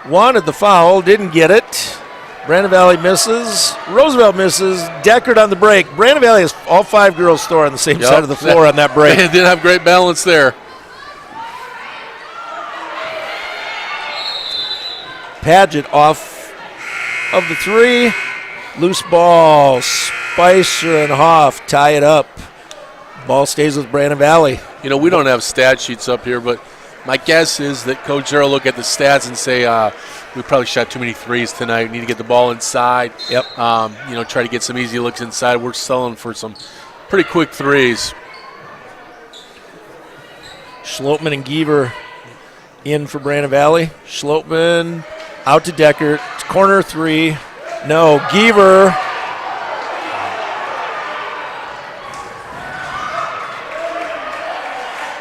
Wanted the foul, didn't get it. Brandon Valley misses. Roosevelt misses. Deckard on the break. Brandon Valley has all 5 girls store on the same side of the floor on that break. They did have great balance there. Paget off of the 3. Loose ball. Spicer and Hoff tie it up. Ball stays with Brandon Valley. We don't have stat sheets up here, but my guess is that Coach Zero look at the stats and say, we probably shot too many threes tonight. We need to get the ball inside. Yep. Try to get some easy looks inside. We're selling for some pretty quick threes. Schlotman and Giever in for Brandon Valley. Schlotman out to Deckard. Corner 3. No. Giever.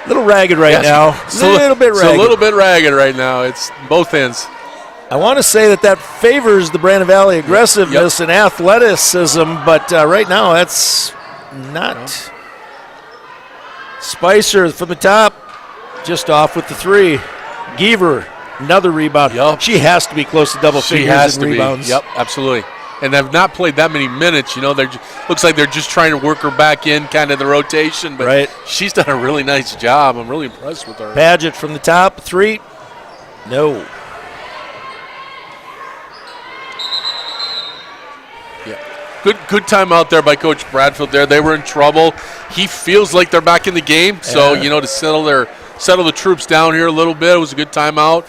Little ragged right now. It's a little bit ragged right now. It's both ends. I want to say that favors the Brandon Valley aggressiveness and athleticism, but right now that's not. Spicer from the top, just off with the 3. Giever, another rebound. Yep. She has to be close to double figures in rebounds. Yep, absolutely. And they've not played that many minutes. Looks like they're just trying to work her back in, kind of the rotation. But she's done a really nice job. I'm really impressed with her. Paget from the top, 3. No. Yeah. Good time out there by Coach Bradfield there. They were in trouble. He feels like they're back in the game. So, to settle the troops down here a little bit. It was a good timeout.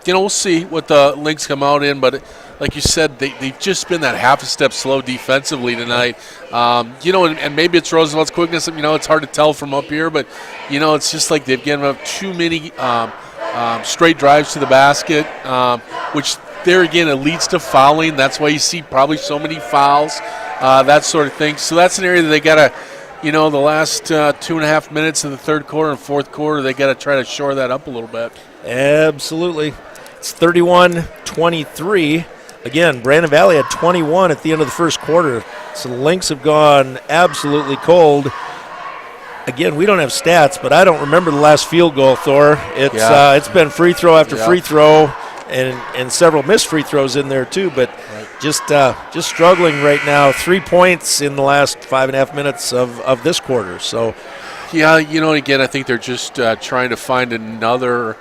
We'll see what the Lynx come out in, but like you said, they've just been that half a step slow defensively tonight. And maybe it's Roosevelt's quickness. It's hard to tell from up here, but, it's just like they've given up too many straight drives to the basket, which there again, it leads to fouling. That's why you see probably so many fouls, that sort of thing. So that's an area that they got to, the last 2.5 minutes of the third quarter and fourth quarter, they got to try to shore that up a little bit. Absolutely. It's 31-23. Again, Brandon Valley had 21 at the end of the first quarter. So the Lynx have gone absolutely cold. Again, we don't have stats, but I don't remember the last field goal, Thor. It's been free throw after free throw and several missed free throws in there too, but just struggling right now. 3 points in the last 5.5 minutes of this quarter. So yeah, again, I think they're just trying to find another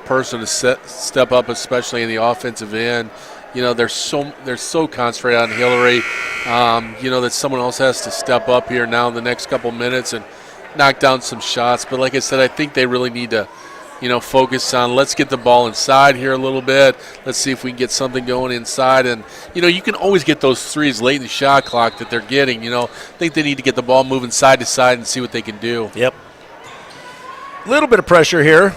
person to step up, especially in the offensive end. They're so concentrated on Hillary, that someone else has to step up here now in the next couple minutes and knock down some shots. But like I said, I think they really need to, focus on let's get the ball inside here a little bit. Let's see if we can get something going inside. And, you can always get those threes late in the shot clock that they're getting. I think they need to get the ball moving side to side and see what they can do. Yep. A little bit of pressure here.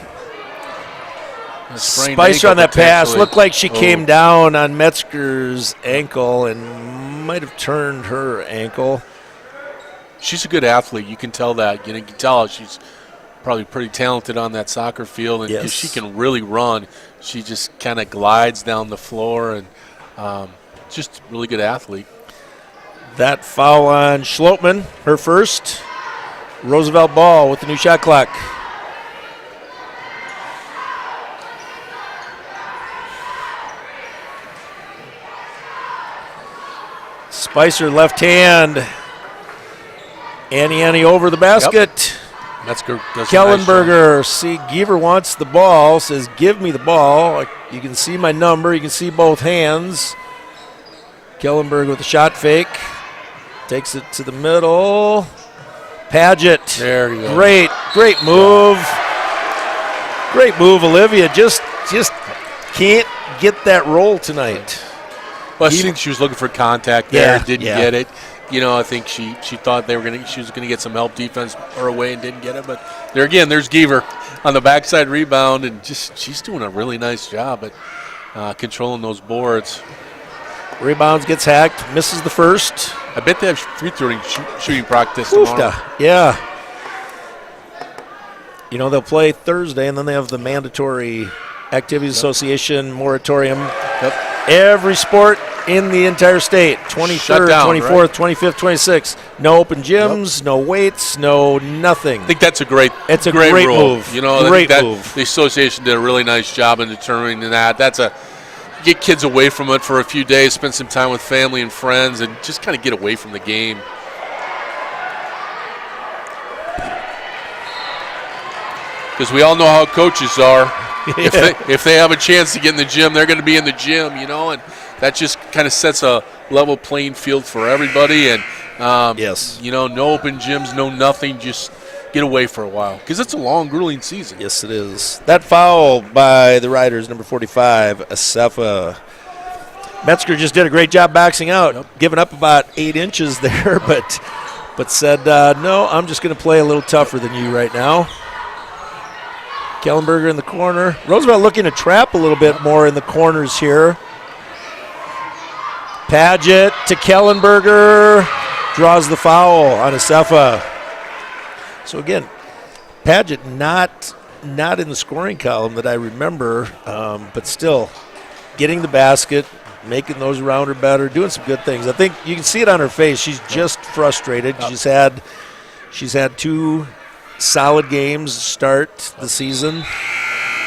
Spicer on that pass. Looked like she came down on Metzger's ankle and might have turned her ankle. She's a good athlete. You can tell that. You can tell she's probably pretty talented on that soccer field, and 'cause she can really run. She just kind of glides down the floor, and just a really good athlete. That foul on Schlotman, her first. Roosevelt ball with the new shot clock. Spicer left hand. Annie over the basket. That's good. Kellenberger, Giever wants the ball, says, give me the ball. You can see my number. You can see both hands. Kellenberger with a shot fake. Takes it to the middle. Paget. There you go. Great move. Great move, Olivia. Just can't get that roll tonight. Well, I think she was looking for contact there, didn't get it. I think she thought she was gonna get some help defense her way and didn't get it. But there's Giever on the backside rebound, and she's doing a really nice job at controlling those boards. Rebounds, gets hacked, misses the first. I bet they have free throw shooting practice tomorrow. Yeah. You know, they'll play Thursday, and then they have the mandatory Activities Association moratorium. Every sport in the entire state, 23rd, down, 24th, right? 25th, 26th. No open gyms, no weights, no nothing. I think that's a great great rule. move. You know, Great I think move. the association did a really nice job in determining that. Get kids away from it for a few days, spend some time with family and friends, and just kind of get away from the game. Because we all know how coaches are. If they have a chance to get in the gym, they're going to be in the gym, you know, and that just kind of sets a level playing field for everybody. And, Yes. you know, no open gyms, no nothing, just get away for a while. Because it's a long, grueling season. Yes, it is. That foul by the Riders, number 45, Asefa. Metzger just did a great job boxing out, giving up about 8 inches there, but said, no, I'm just going to play a little tougher than you right now. Kellenberger in the corner. Roosevelt looking to trap a little bit more in the corners here. Paget to Kellenberger. Draws the foul on Asefa. So again, Paget not in the scoring column that I remember, but still getting the basket, making those around her better, doing some good things. I think you can see it on her face. She's just frustrated. She's had 2 solid games start the season,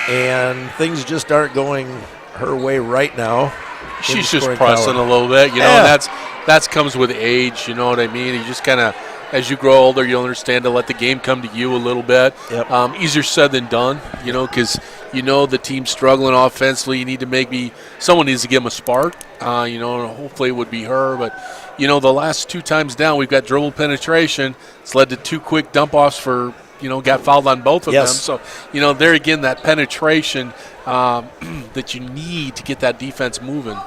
and things just aren't going her way right now. She's just pressing a little bit, you know, and that comes with age, you know what I mean? You just kind of, as you grow older, you'll understand to let the game come to you a little bit. Yep. Easier said than done, you know, because you know the team's struggling offensively. You need to someone needs to give them a spark, you know, and hopefully it would be her. But, you know, the last 2 times down, we've got dribble penetration. It's led to 2 quick dump-offs for, you know, got fouled on both of them. So, you know, there again, that penetration that you need to get that defense moving.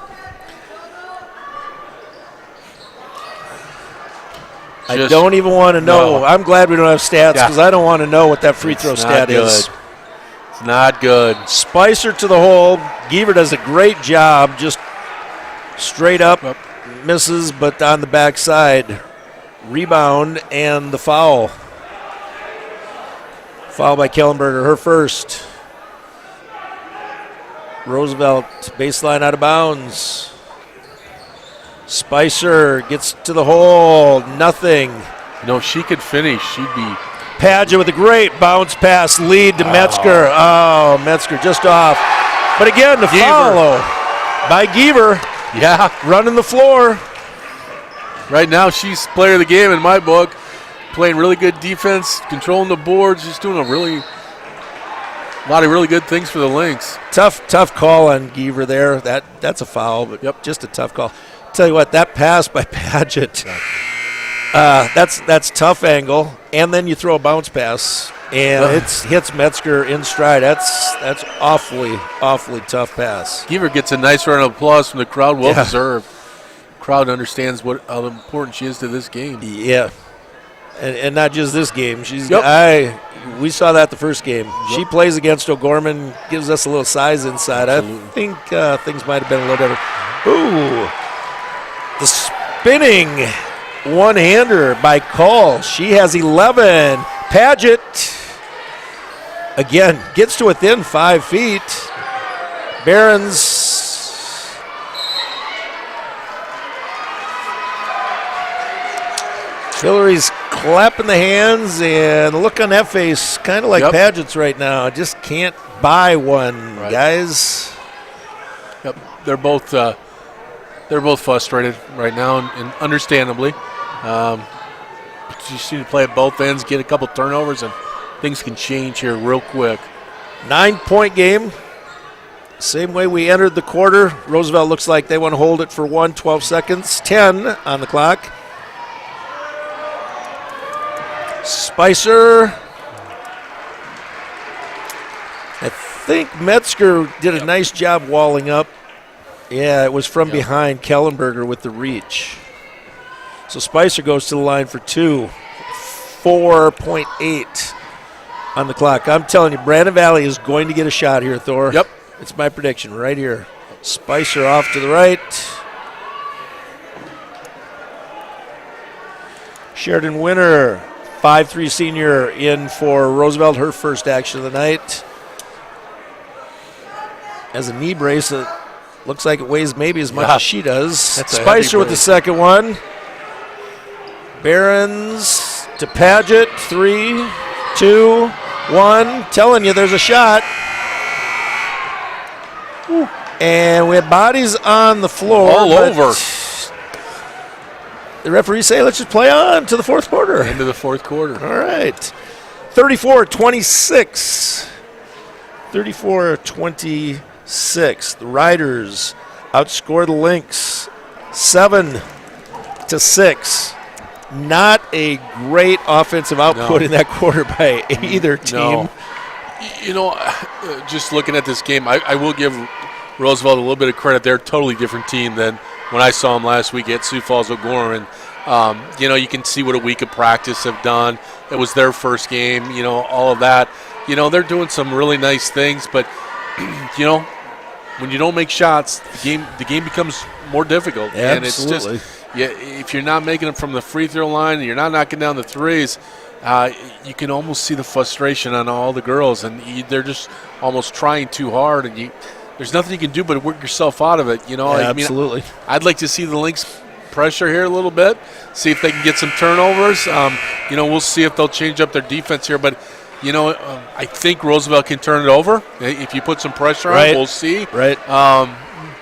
I don't even want to know. No. I'm glad we don't have stats because I don't want to know what that free throw stat is. It's not good. Spicer to the hole. Geaver does a great job, just straight up, misses, but on the backside. Rebound and the foul. Foul by Kellenberger, her first. Roosevelt, baseline out of bounds. Spicer gets to the hole, nothing. You know, if she could finish, she'd be. Paget with a great bounce pass lead to Metzger. Oh, Metzger just off. But again, the follow by Geaver. Yeah. Running the floor. Right now, she's player of the game in my book. Playing really good defense, controlling the boards, just doing a lot of really good things for the Lynx. Tough call on Geaver there. That's a foul, but just a tough call. Tell you what, that pass by Paget, that's tough angle, and then you throw a bounce pass, and it hits Metzger in stride. That's awfully tough pass. Geaver gets a nice round of applause from the crowd, well deserved. Crowd understands how important she is to this game. Yeah, and not just this game. We saw that the first game. She plays against O'Gorman, gives us a little size inside. Absolutely. I think things might have been a little different. Ooh. The spinning one-hander by Call. She has 11. Paget, again, gets to within 5 feet. Barons. Hillary's clapping the hands, and the look on that face, kind of like Paget's right now. Just can't buy one, guys. Yep, they're both frustrated right now, and understandably. You just need to play at both ends, get a couple turnovers, and things can change here real quick. 9-point game. Same way we entered the quarter. Roosevelt looks like they want to hold it for 12 seconds. 10 on the clock. Spicer. I think Metzger did a nice job walling up. Yeah, it was from behind Kellenberger with the reach. So Spicer goes to the line for 2. 4.8 on the clock. I'm telling you, Brandon Valley is going to get a shot here, Thor. Yep. It's my prediction right here. Spicer off to the right. Sheridan Winter, 5'3" senior in for Roosevelt, her first action of the night. As a knee brace, it looks like it weighs maybe as much as she does. That's a Spicer heavy with the brace. second one. Behrens to Paget. 3, 2, 1. Telling you there's a shot. And we have bodies on the floor. All over. The referees say, let's just play on to the fourth quarter. Into the fourth quarter. All right. 34-26. 34-26. The Riders outscore the Lynx 7-6. Not a great offensive output in that quarter by either team. No. You know, just looking at this game, I will give Roosevelt a little bit of credit. They're a totally different team than when I saw them last week at Sioux Falls O'Gorman. You know, you can see what a week of practice have done. It was their first game, you know, all of that. You know, they're doing some really nice things, but, you know, when you don't make shots, the game becomes more difficult. Yeah, and it's absolutely. just, if you're not making them from the free throw line and you're not knocking down the threes, you can almost see the frustration on all the girls, and they're just almost trying too hard, and there's nothing you can do but work yourself out of it. You know, Yeah, I mean, absolutely. I'd like to see the Lynx pressure here a little bit, see if they can get some turnovers. You know, we'll see if they'll change up their defense here, but you know, I think Roosevelt can turn it over if you put some pressure on. Right. We'll see. Right.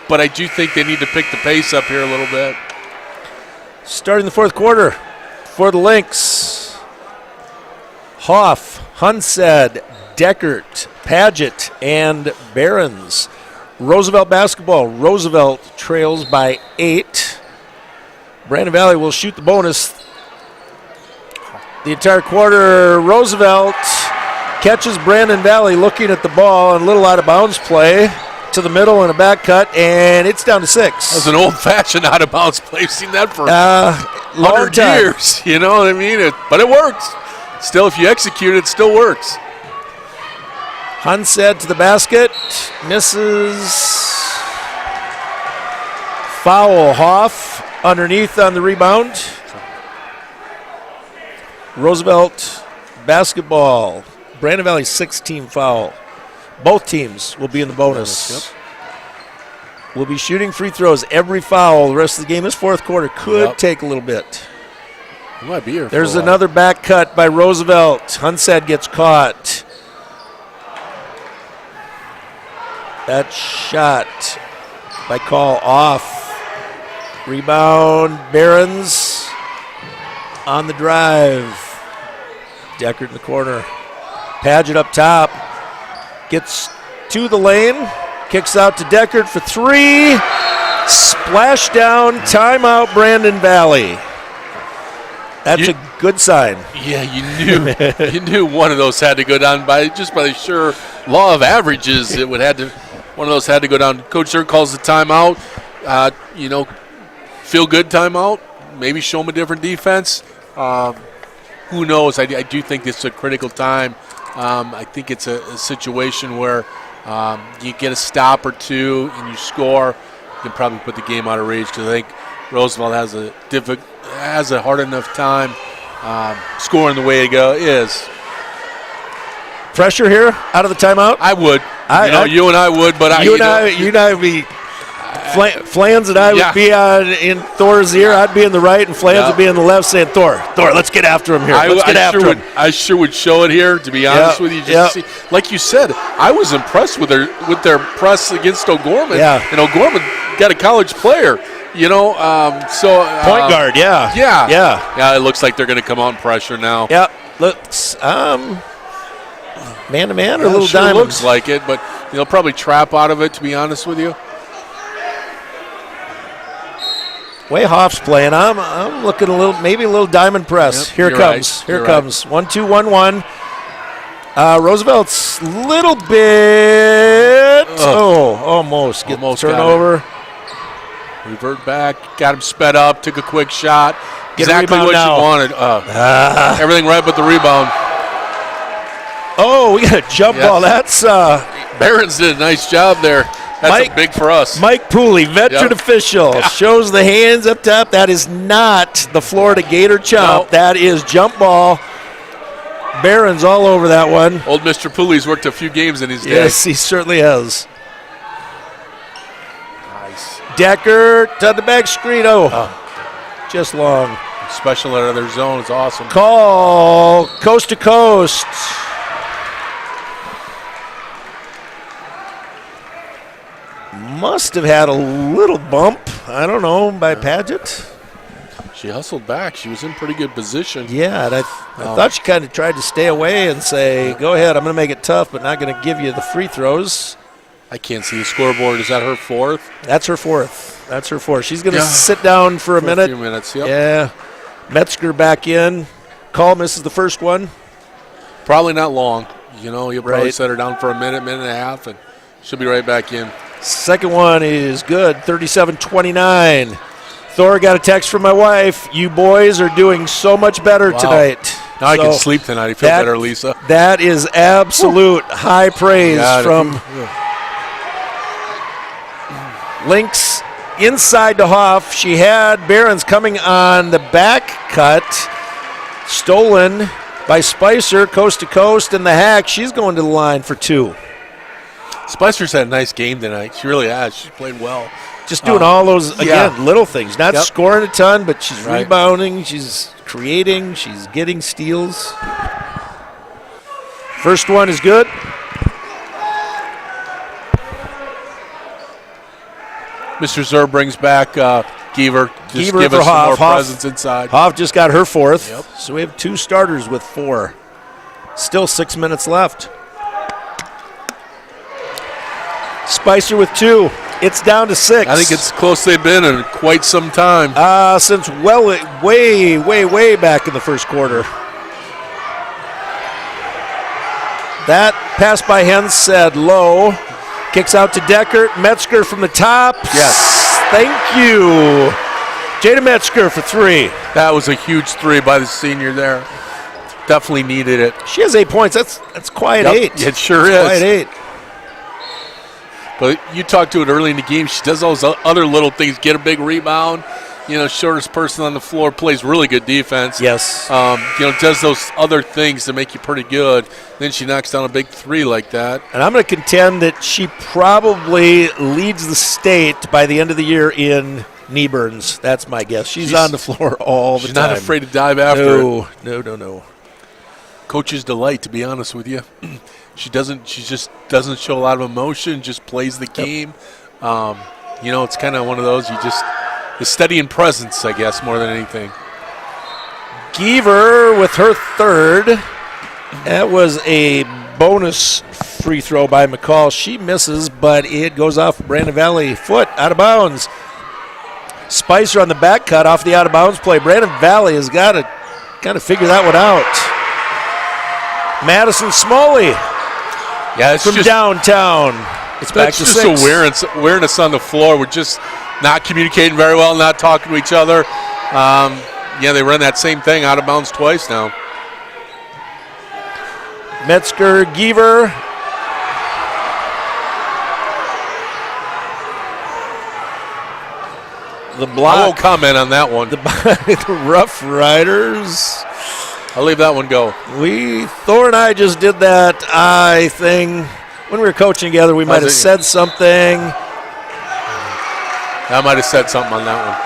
But I do think they need to pick the pace up here a little bit. Starting the fourth quarter for the Lynx. Hoff, Hunsed, Deckert, Paget, and Behrens. Roosevelt basketball. Roosevelt trails by 8. Brandon Valley will shoot the bonus. The entire quarter, Roosevelt catches Brandon Valley looking at the ball and a little out of bounds play to the middle and a back cut, and it's down to 6. That's an old-fashioned out-of-bounds play. I've seen that for Long 100 time. years. You know what I mean? But it works. Still, if you execute it, it still works. Hunsed to the basket, misses. Foul, Hoff underneath on the rebound. Roosevelt basketball. Brandon Valley 6-team foul. Both teams will be in the bonus. We'll be shooting free throws every foul the rest of the game. This fourth quarter could take a little bit. You might be here. There's another back cut by Roosevelt. Hunsed gets caught. That shot by call off. Rebound, Behrens on the drive. Deckard in the corner. Paget up top. Gets to the lane. Kicks out to Deckard for 3. Splashdown, timeout, Brandon Valley. That's a good sign. Yeah, you knew one of those had to go down by the sure law of averages. One of those had to go down. Coach Dirk calls the timeout. You know, feel good timeout. Maybe show them a different defense. Who knows? I do think this is a critical time. I think it's a situation where you get a stop or two and you score. You can probably put the game out of reach, because I think Roosevelt has a hard enough time scoring the way it is. Pressure here out of the timeout? I would. You and I would, but you and I would be Flans and I would be in Thor's ear. I'd be in the right, and Flans would be in the left, saying, Thor, let's get after him here. Let's get after him. I sure would show it here, to be honest with you. Just to see. Like you said, I was impressed with their press against O'Gorman. Yeah. And O'Gorman got a college player. You know, point guard. Yeah. It looks like they're going to come out and pressure now. Yeah. Let's man to man or a little sure diamond. Looks like it, but they'll probably trap out of it, to be honest with you. Way Hoff's playing, I'm looking maybe a little diamond press. Yep, Here it comes. Right. Here it comes. 1-2-1-1. Roosevelt's little bit. Almost. Get the turnover. Revert back. Got him sped up. Took a quick shot. Get exactly what now. you wanted. Everything right but the rebound. We got a jump ball. That's Behrens did a nice job there. That's big for us. Mike Pooley, veteran official, shows the hands up top. That is not the Florida Gator chomp. No. That is jump ball. Barron's all over that one. Old Mr. Pooley's worked a few games in his day. Yes, he certainly has. Nice. Decker to the back screen. Just long. Special out of their zone. It's awesome. Call coast to coast. Must have had a little bump. I don't know, by Paget. She hustled back. She was in pretty good position. Yeah, and I thought she kind of tried to stay away and say, go ahead, I'm going to make it tough, but not going to give you the free throws. I can't see the scoreboard. Is that her fourth? That's her fourth. She's going to sit down for a minute. A few minutes, yep. Yeah. Metzger back in. Call misses the first one. Probably not long. You'll probably Right. set her down for a minute and a half, and she'll be right back in. Second one is good, 37-29. Thor got a text from my wife. You boys are doing so much better tonight. Now I can sleep tonight. I feel better, Lisa. That is absolute high praise from Lynx inside to Hoff. She had Barron's coming on the back cut. Stolen by Spicer, coast to coast, and the hack. She's going to the line for two. Spicer's had a nice game tonight. She really has. She's played well. Just doing all those, again, little things. Not scoring a ton, but she's rebounding, she's creating, she's getting steals. First one is good. Mr. Zer brings back Giever. Just Giever give for us some Hoff. more Hoff. presence inside. Hoff just got her fourth. Yep. So we have two starters with four. Still 6 minutes left. Spicer with two. It's down to six. I think it's close they've been in quite some time. Since way back in the first quarter. That pass by Hensed low. Kicks out to Deckert. Metzger from the top. Yes. Thank you. Jada Metzger for three. That was a huge three by the senior there. Definitely needed it. She has 8 points. That's quiet eight. It sure That's is. Quiet eight. But you talked to it early in the game. She does all those other little things. Get a big rebound. Shortest person on the floor, plays really good defense. Yes. Does those other things to make you pretty good. Then she knocks down a big three like that. And I'm going to contend that she probably leads the state by the end of the year in knee burns. That's my guess. She's on the floor all the time. She's not afraid to dive after it. No. Coach's delight, to be honest with you. She just doesn't show a lot of emotion, just plays the game. It's kind of one of those the steady in presence, I guess, more than anything. Giever with her third. That was a bonus free throw by McCall. She misses, but it goes off Brandon Valley foot, out of bounds. Spicer on the back cut off the out of bounds play. Brandon Valley has got to kind of figure that one out. Madison Smalley from downtown. It's back to just six. awareness on the floor. We're just not communicating very well, not talking to each other. They run that same thing out of bounds twice now. Metzger, Giever. The block. I won't comment on that one. The Rough Riders. I'll leave that one go. Thor and I just did that eye thing. When we were coaching together, we might have said something. I might have said something on that one.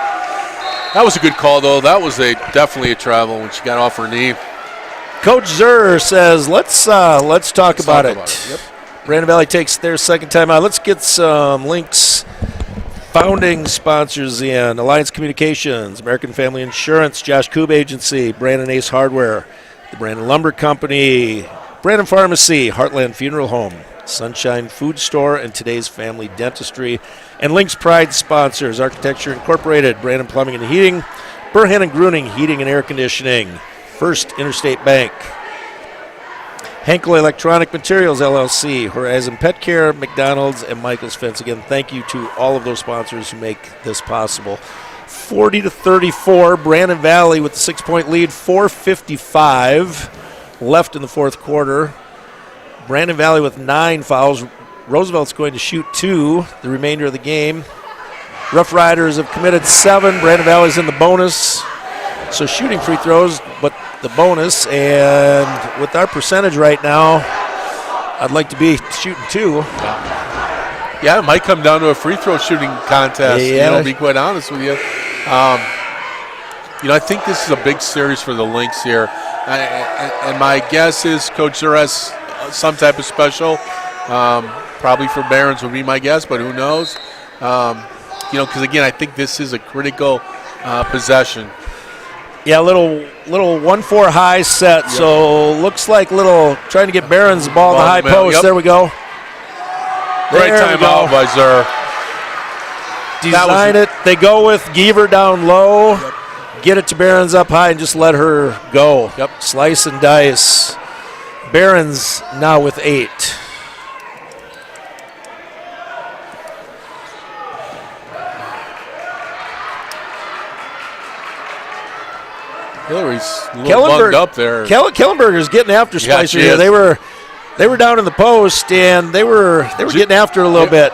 That was a good call, though. That was definitely a travel when she got off her knee. Coach Zur says, let's talk about it. Yep. Brandon Valley takes their second time out. Let's get some Lynx founding sponsors in. Alliance Communications, American Family Insurance, Josh Koob Agency, Brandon Ace Hardware, the Brandon Lumber Company, Brandon Pharmacy, Heartland Funeral Home, Sunshine Food Store, and Today's Family Dentistry. And Lynx Pride sponsors, Architecture Incorporated, Brandon Plumbing and Heating, Burhan and Gruning Heating and Air Conditioning, First Interstate Bank, Henkel Electronic Materials, LLC, Horizon Pet Care, McDonald's, and Michael's Fence. Again, thank you to all of those sponsors who make this possible. 40-34, Brandon Valley with the 6-point lead, 4:55 left in the fourth quarter. Brandon Valley with 9 fouls. Roosevelt's going to shoot 2 the remainder of the game. Rough Riders have committed 7. Brandon Valley's in the bonus. So shooting free throws, but the bonus, and with our percentage right now, I'd like to be shooting 2. Yeah, it might come down to a free throw shooting contest. Yeah. To be quite honest with you. I think this is a big series for the Lynx here. And my guess is Coach Zures some type of special. Probably for Barons would be my guess, but who knows? Because again, I think this is a critical possession. Yeah, little 1-4 high set. Yep. So looks like little trying to get Barons the ball in the high post. Yep. There we go. Great timeout by Zur. Design it. They go with Geaver down low. Yep. Get it to Barons up high and just let her go. Yep. Slice and dice. Barons now with 8. Hillary's a little bugged up there. Kellenberger's getting after Spicer here. They were down in the post and they were getting after it a little bit.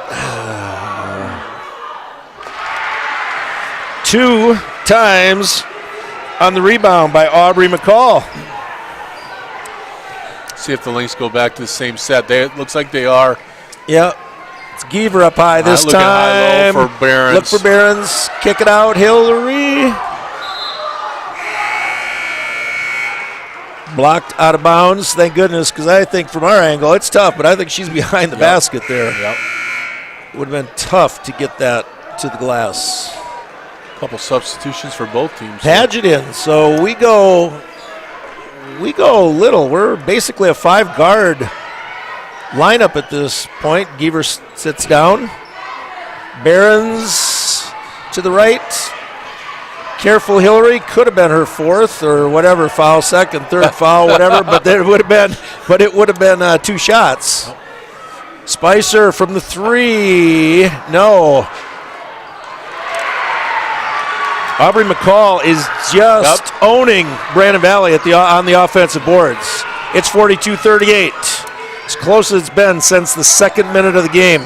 2 times on the rebound by Aubrey McCall. See if the Lynx go back to the same set. It looks like they are. Yep. It's Geaver up high this time. High low for Barons. Look for Barons. Kick it out. Hillary. Blocked out of bounds. Thank goodness, because I think from our angle it's tough, but I think she's behind the basket there. Yep. Would have been tough to get that to the glass. A couple substitutions for both teams. Paget in. So we go little. We're basically a 5-guard lineup at this point. Geaver sits down. Barons to the right. Careful, Hillary. Could have been her 4th or whatever foul, 2nd, 3rd foul, whatever. But it would have been 2 shots. Spicer from the 3. No. Aubrey McCall is just owning Brandon Valley on the offensive boards. It's 42-38. As close as it's been since the 2nd minute of the game.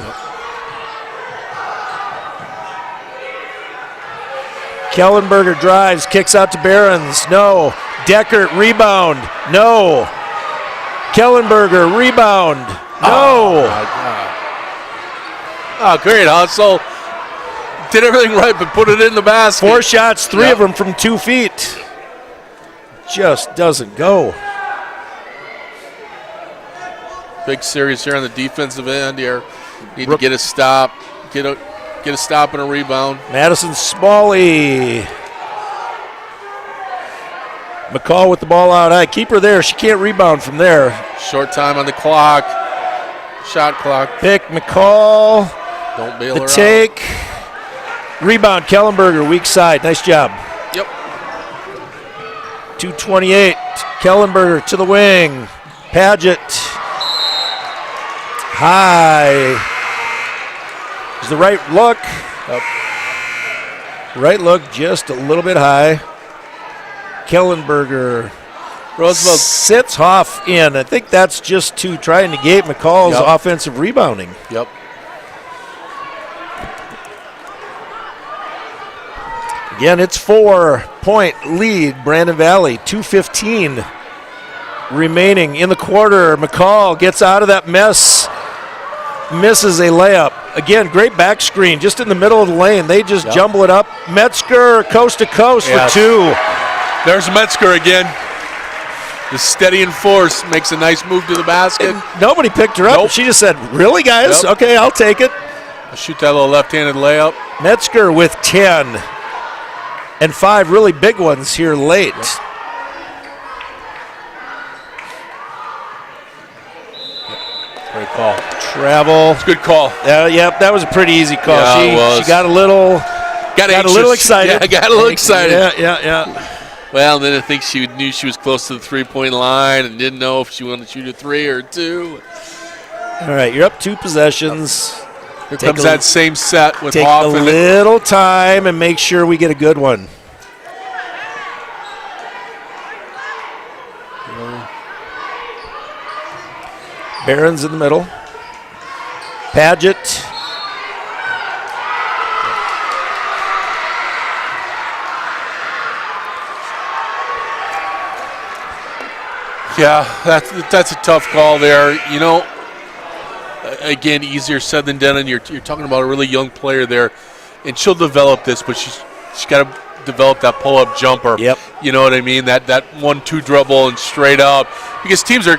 Kellenberger drives, kicks out to Barons. No. Deckert, rebound. No. Kellenberger, rebound. No. Oh, great hustle. Did everything right, but put it in the basket. 4 shots, 3 of them from 2 feet. Just doesn't go. Big series here on the defensive end here. Need to get a stop. Get a stop and a rebound. Madison Smalley. McCall with the ball out high. Keep her there. She can't rebound from there. Short time on the clock. Shot clock. Pick McCall. Don't bail her out. The take. Rebound, Kellenberger, weak side. Nice job. Yep. 2:28. Kellenberger to the wing. Paget. High. Is the right look. Yep. Right look just a little bit high. Kellenberger Roosevelt sits Hoff in. I think that's just to try and negate McCall's offensive rebounding. Yep. Again, it's 4-point lead, Brandon Valley. 2:15 remaining in the quarter. McCall gets out of that mess. Misses a layup. Again, great back screen just in the middle of the lane. They just jumble it up. Metzger coast to coast for 2. There's Metzger again. The steadying force makes a nice move to the basket. And nobody picked her up. Nope. She just said, really, guys? Okay, I'll take it. I'll shoot that little left-handed layup. Metzger with 10. And 5 really big ones here late. Great call. Travel. It's a good call. Yep, that was a pretty easy call. Yeah, she got a little excited. Yeah, got a little excited. Yeah. Well, then I think she knew she was close to the three-point line and didn't know if she wanted to shoot a 3 or a 2. All right, you're up 2 possessions. Here comes that same set with Take Hoff. a little time and make sure we get a good one. Barons in the middle. Paget. Yeah, that's a tough call there. You know, again, easier said than done, and you're talking about a really young player there, and she'll develop this, but she's got to develop that pull-up jumper. Yep. You know what I mean? That 1-2 dribble and straight up, because teams are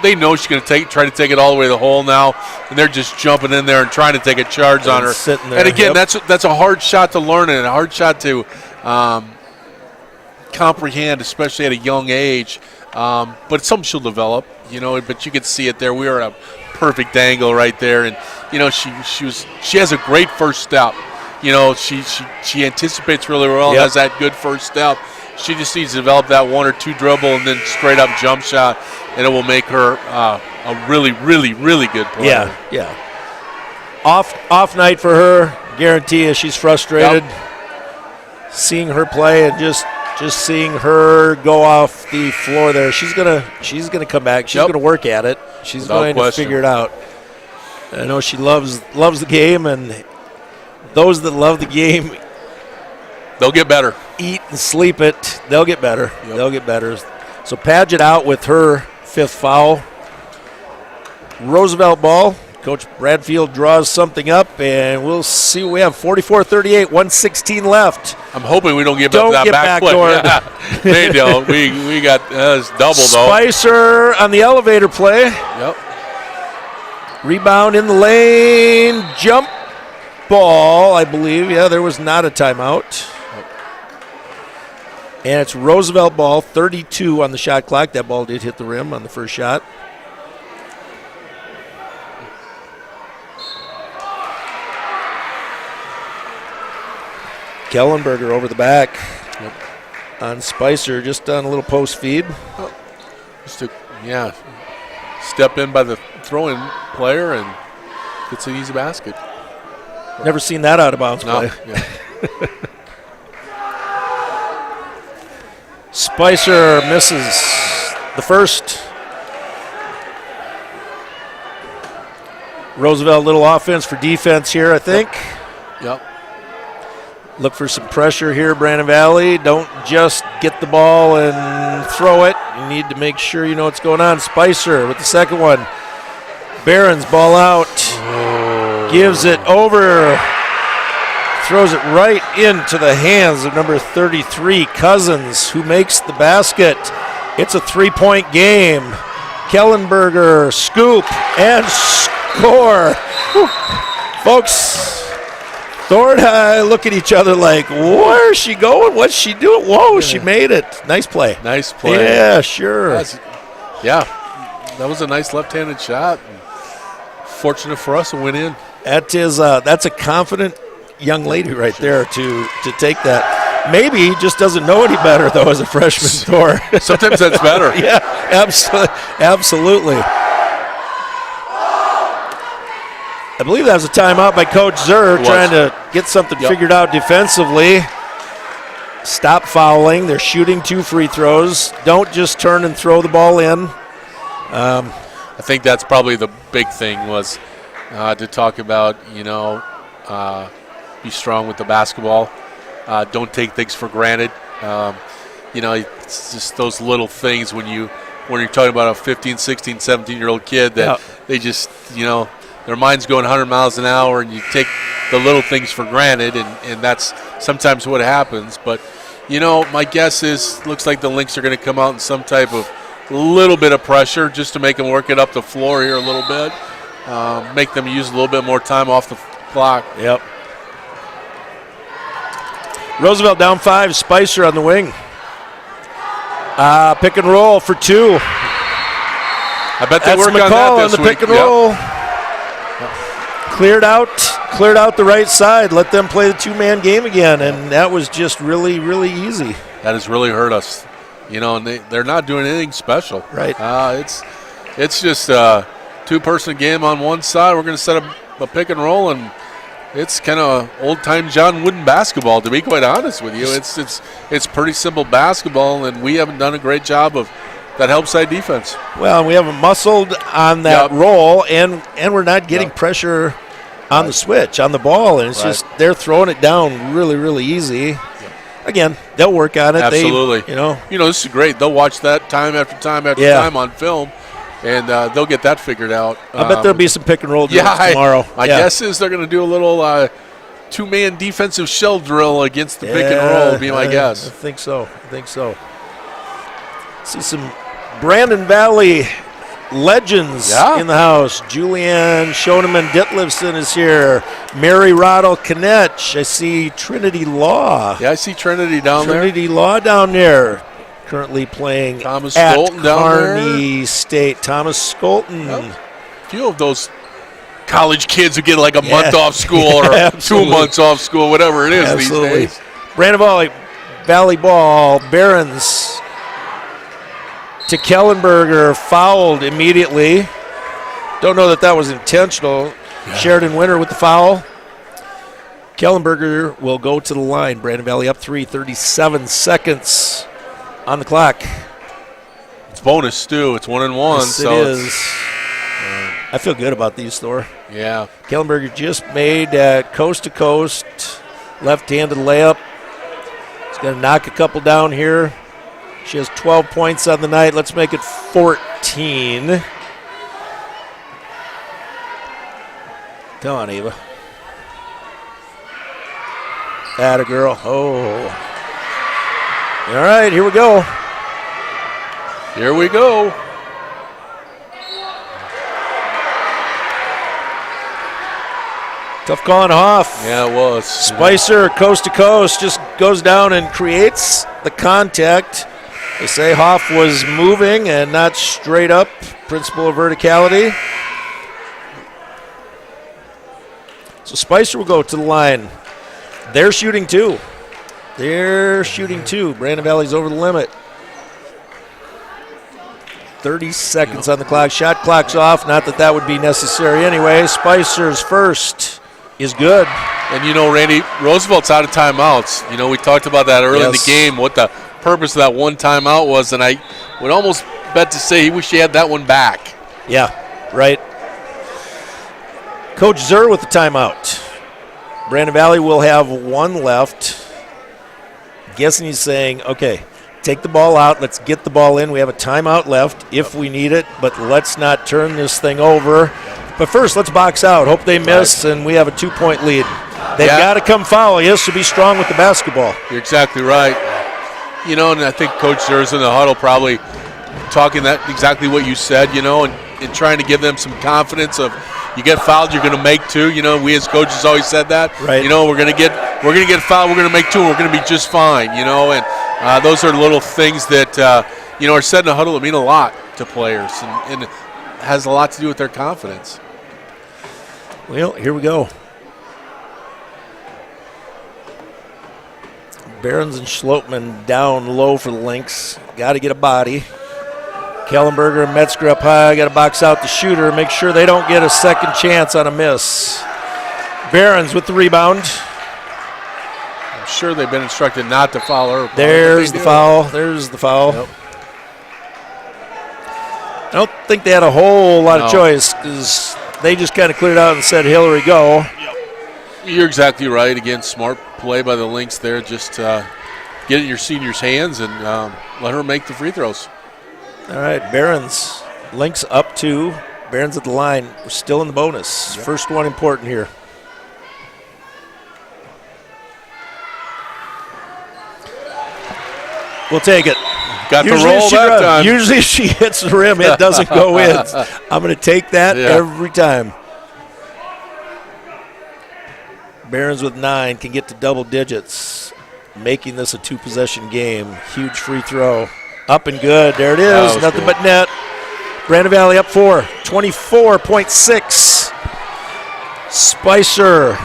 they know she's gonna try to take it all the way to the hole now, and they're just jumping in there and trying to take a charge on her. Sitting there. And again, yep. that's a hard shot to learn and a hard shot to comprehend, especially at a young age. But it's something she'll develop, you know. But you can see it there. We were at a perfect angle right there, and you know she has a great first step. You know, she anticipates really well, yep. has that good first step. She just needs to develop that 1 or 2 dribble and then straight up jump shot, and it will make her a really, really, really good player. Yeah. Off night for her. Guarantee you she's frustrated. Yep. Seeing her play and just seeing her go off the floor there. She's gonna come back. She's Yep. gonna work at it. She's Without going question. to figure it out. I know she loves the game, and those that love the game They'll get better. eat and sleep it. They'll get better. Yep. They'll get better. So Paget out with her 5th foul. Roosevelt ball. Coach Bradfield draws something up, and we'll see. We have 44-38, 1:16 left. I'm hoping we don't get Don't that get back foot. backdoored. Yeah. They don't. We got it's double though. Spicer on the elevator play. Yep. Rebound in the lane. Jump ball, I believe. Yeah, there was not a timeout. And it's Roosevelt ball, 32 on the shot clock. That ball did hit the rim on the first shot. Kellenberger over the back on Spicer, just on a little post feed. Just to step in by the throw-in player and gets an easy basket. Never seen that out of bounds No. play. Yeah. Spicer misses the first. Roosevelt, little offense for defense here, I think. Yep. Look for some pressure here, Brandon Valley. Don't just get the ball and throw it. You need to make sure you know what's going on. Spicer with the second one. Barron's ball out. Gives it over. Throws it right into the hands of number 33, Cousins, who makes the basket. It's a 3-point game. Kellenberger, scoop, and score. Whew. Folks, Thor and I look at each other like, where's she going? What's she doing? Whoa, she made it. Nice play. Nice play. Yeah, sure. That was a nice left-handed shot. Fortunate for us to win in. That's a confident young lady right there to take that. Maybe he just doesn't know any better, though, as a freshman, Thor. Sometimes that's better. Yeah, absolutely. I believe that was a timeout by Coach Zur trying to get something figured out defensively. Stop fouling. They're shooting 2 free throws. Don't just turn and throw the ball in. I think that's probably the big thing was to talk about, be strong with the basketball. Don't take things for granted. It's just those little things when you're talking about a 15, 16, 17-year-old kid that they just, their mind's going 100 miles an hour, and you take the little things for granted, and that's sometimes what happens. But, my guess is looks like the Lynx are going to come out in some type of little bit of pressure just to make them work it up the floor here a little bit, make them use a little bit more time off the clock. Yep. Roosevelt down 5, Spicer on the wing. Pick and roll for 2. I bet they That's work on McCall that on this the week. pick and roll. Cleared out the right side. Let them play the 2-man game again, and that was just really, really easy. That has really hurt us, and they're not doing anything special. Right. It's just a 2-person game on one side. We're going to set up a pick and roll, and it's kind of old-time John Wooden basketball, to be quite honest with you. It's pretty simple basketball, and we haven't done a great job of that help side defense. Well, we haven't muscled on that roll, and we're not getting pressure on the switch, on the ball, and it's just they're throwing it down really, really easy. again, they'll work on it. Absolutely. This is great. They'll watch that time after time after time on film, and they'll get that figured out. I bet there'll be some pick and roll drills tomorrow. My guess is they're going to do a little two-man defensive shell drill against the pick and roll, would be my guess. I think so. See some Brandon Valley legends in the house. Julianne Schoeneman Ditlevson is here. Mary Roddle Knetch. I see Trinity Law. Yeah, I see Trinity down there. Trinity Law down there. Currently playing Thomas at Skolton down Kearney State. Thomas Skolton. A few of those college kids who get like a month off school or 2 months off school, whatever it is these days. Brandon Valley ball. Barons to Kellenberger, fouled immediately. Don't know that was intentional. Yeah. Sheridan Winter with the foul. Kellenberger will go to the line. Brandon Valley up 3, 37 seconds on the clock. It's bonus, too. It's 1-1. Yes, it is. I feel good about these, Thor. Yeah. Kellenberger just made that coast-to-coast left-handed layup. He's going to knock a couple down here. She has 12 points on the night. Let's make it 14. Come on, Eva. Atta girl. Oh. All right, here we go. Here we go. Tough call on Hoff. Yeah, it was. Spicer, coast to coast, just goes down and creates the contact. They say Hoff was moving and not straight up. Principle of verticality. So Spicer will go to the line. They're shooting two. Brandon Valley's over the limit. 30 seconds on the clock. Shot clock's off. Not that would be necessary anyway. Spicer's first is good. And Randy, Roosevelt's out of timeouts. We talked about that early in the game, what the purpose of that one timeout was, and I would almost bet to say he wish he had that one back. Yeah, right. Coach Zur with the timeout. Brandon Valley will have one left. Guessing he's saying, okay, take the ball out. Let's get the ball in. We have a timeout left if we need it, but let's not turn this thing over. But first, let's box out. Hope they miss, and we have a 2-point lead. They've got to come foul. He has to be strong with the basketball. You're exactly right. And I think Coach Zur's in the huddle probably talking that exactly what you said, and trying to give them some confidence of you get fouled, you're going to make two. We as coaches always said that. Right. We're going to get fouled, we're going to make two, and we're going to be just fine. And those are little things that are said in the huddle that mean a lot to players, and it has a lot to do with their confidence. Well, here we go. Behrens and Schlotman down low for the Lynx. Got to get a body. Kellenberger and Metzger up high. Got to box out the shooter. Make sure they don't get a second chance on a miss. Behrens with the rebound. I'm sure they've been instructed not to foul her. There's the foul. Yep. I don't think they had a whole lot of choice because they just kind of cleared out and said, Hillary, go. Yep. You're exactly right. Again, smart play by the Lynx there. Just get it in your senior's hands and let her make the free throws. All right, Behrens. Lynx up 2. Behrens at the line. We're still in the bonus. Yep. First one important here. We'll take it. Got the roll that time. Usually if she hits the rim, it doesn't go in. I'm going to take that every time. Behrens with 9 can get to double digits, making this a 2-possession game. Huge free throw. Up and good. There it is. Nothing but net. Brandon Valley up 4. 24.6. Spicer.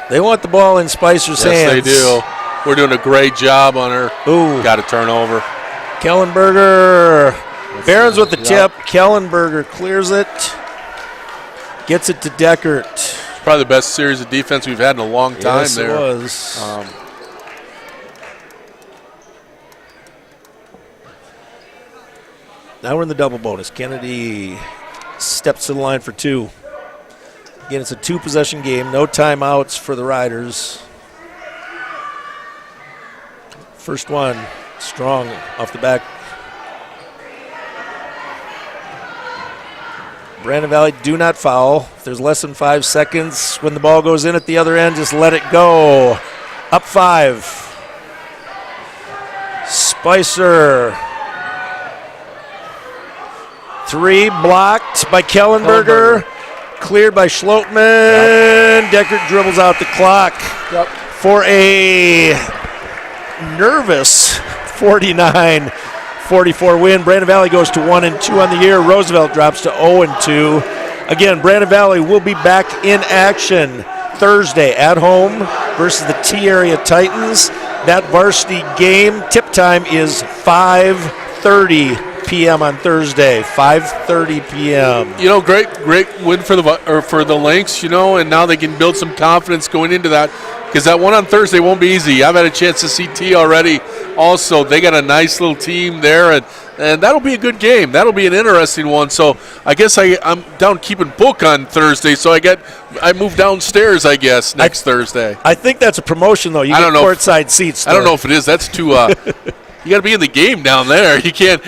They want the ball in Spicer's hands. Yes, they do. We're doing a great job on her. Ooh. Got to turn over. Kellenberger. Behrens with the tip. Kellenberger clears it. Gets it to Deckert. It's probably the best series of defense we've had in a long time. Yes, there. It was. Now we're in the double bonus. Kennedy steps to the line for 2. Again, it's a 2-possession game. No timeouts for the Riders. First one, strong off the back. Brandon Valley, do not foul. If there's less than 5 seconds when the ball goes in at the other end, just let it go. Up 5. Spicer. 3 blocked by Kellenberger. Cleared by Schlotman. Yep. Deckert dribbles out the clock for a nervous 49-44 win. Brandon Valley goes to 1-2 on the year. Roosevelt drops to 0-2. Again, Brandon Valley will be back in action Thursday at home versus the T-Area Titans. That varsity game, tip time is 5:30 p.m. on Thursday, 5:30 p.m. Great win for the Lynx, and now they can build some confidence going into that, because that one on Thursday won't be easy. I've had a chance to see T already. Also, they got a nice little team there, and that'll be a good game. That'll be an interesting one. So I guess I'm down keeping book on Thursday, so I moved downstairs, I guess, next Thursday. I think that's a promotion, though. You get courtside seats. I don't know if it is. That's too you got to be in the game down there. You can't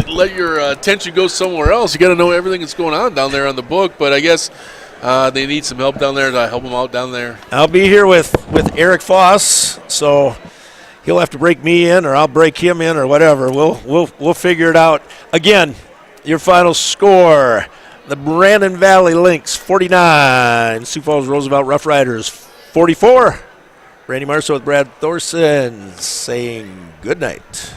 let your attention go somewhere else. You got to know everything that's going on down there on the book. But I guess they need some help down there to help them out down there. I'll be here with Eric Foss, so he'll have to break me in, or I'll break him in, or whatever. We'll figure it out. Again, your final score: the Brandon Valley Lynx 49, Sioux Falls Roosevelt Rough Riders 44. Randy Marceau with Brad Thorson saying good night.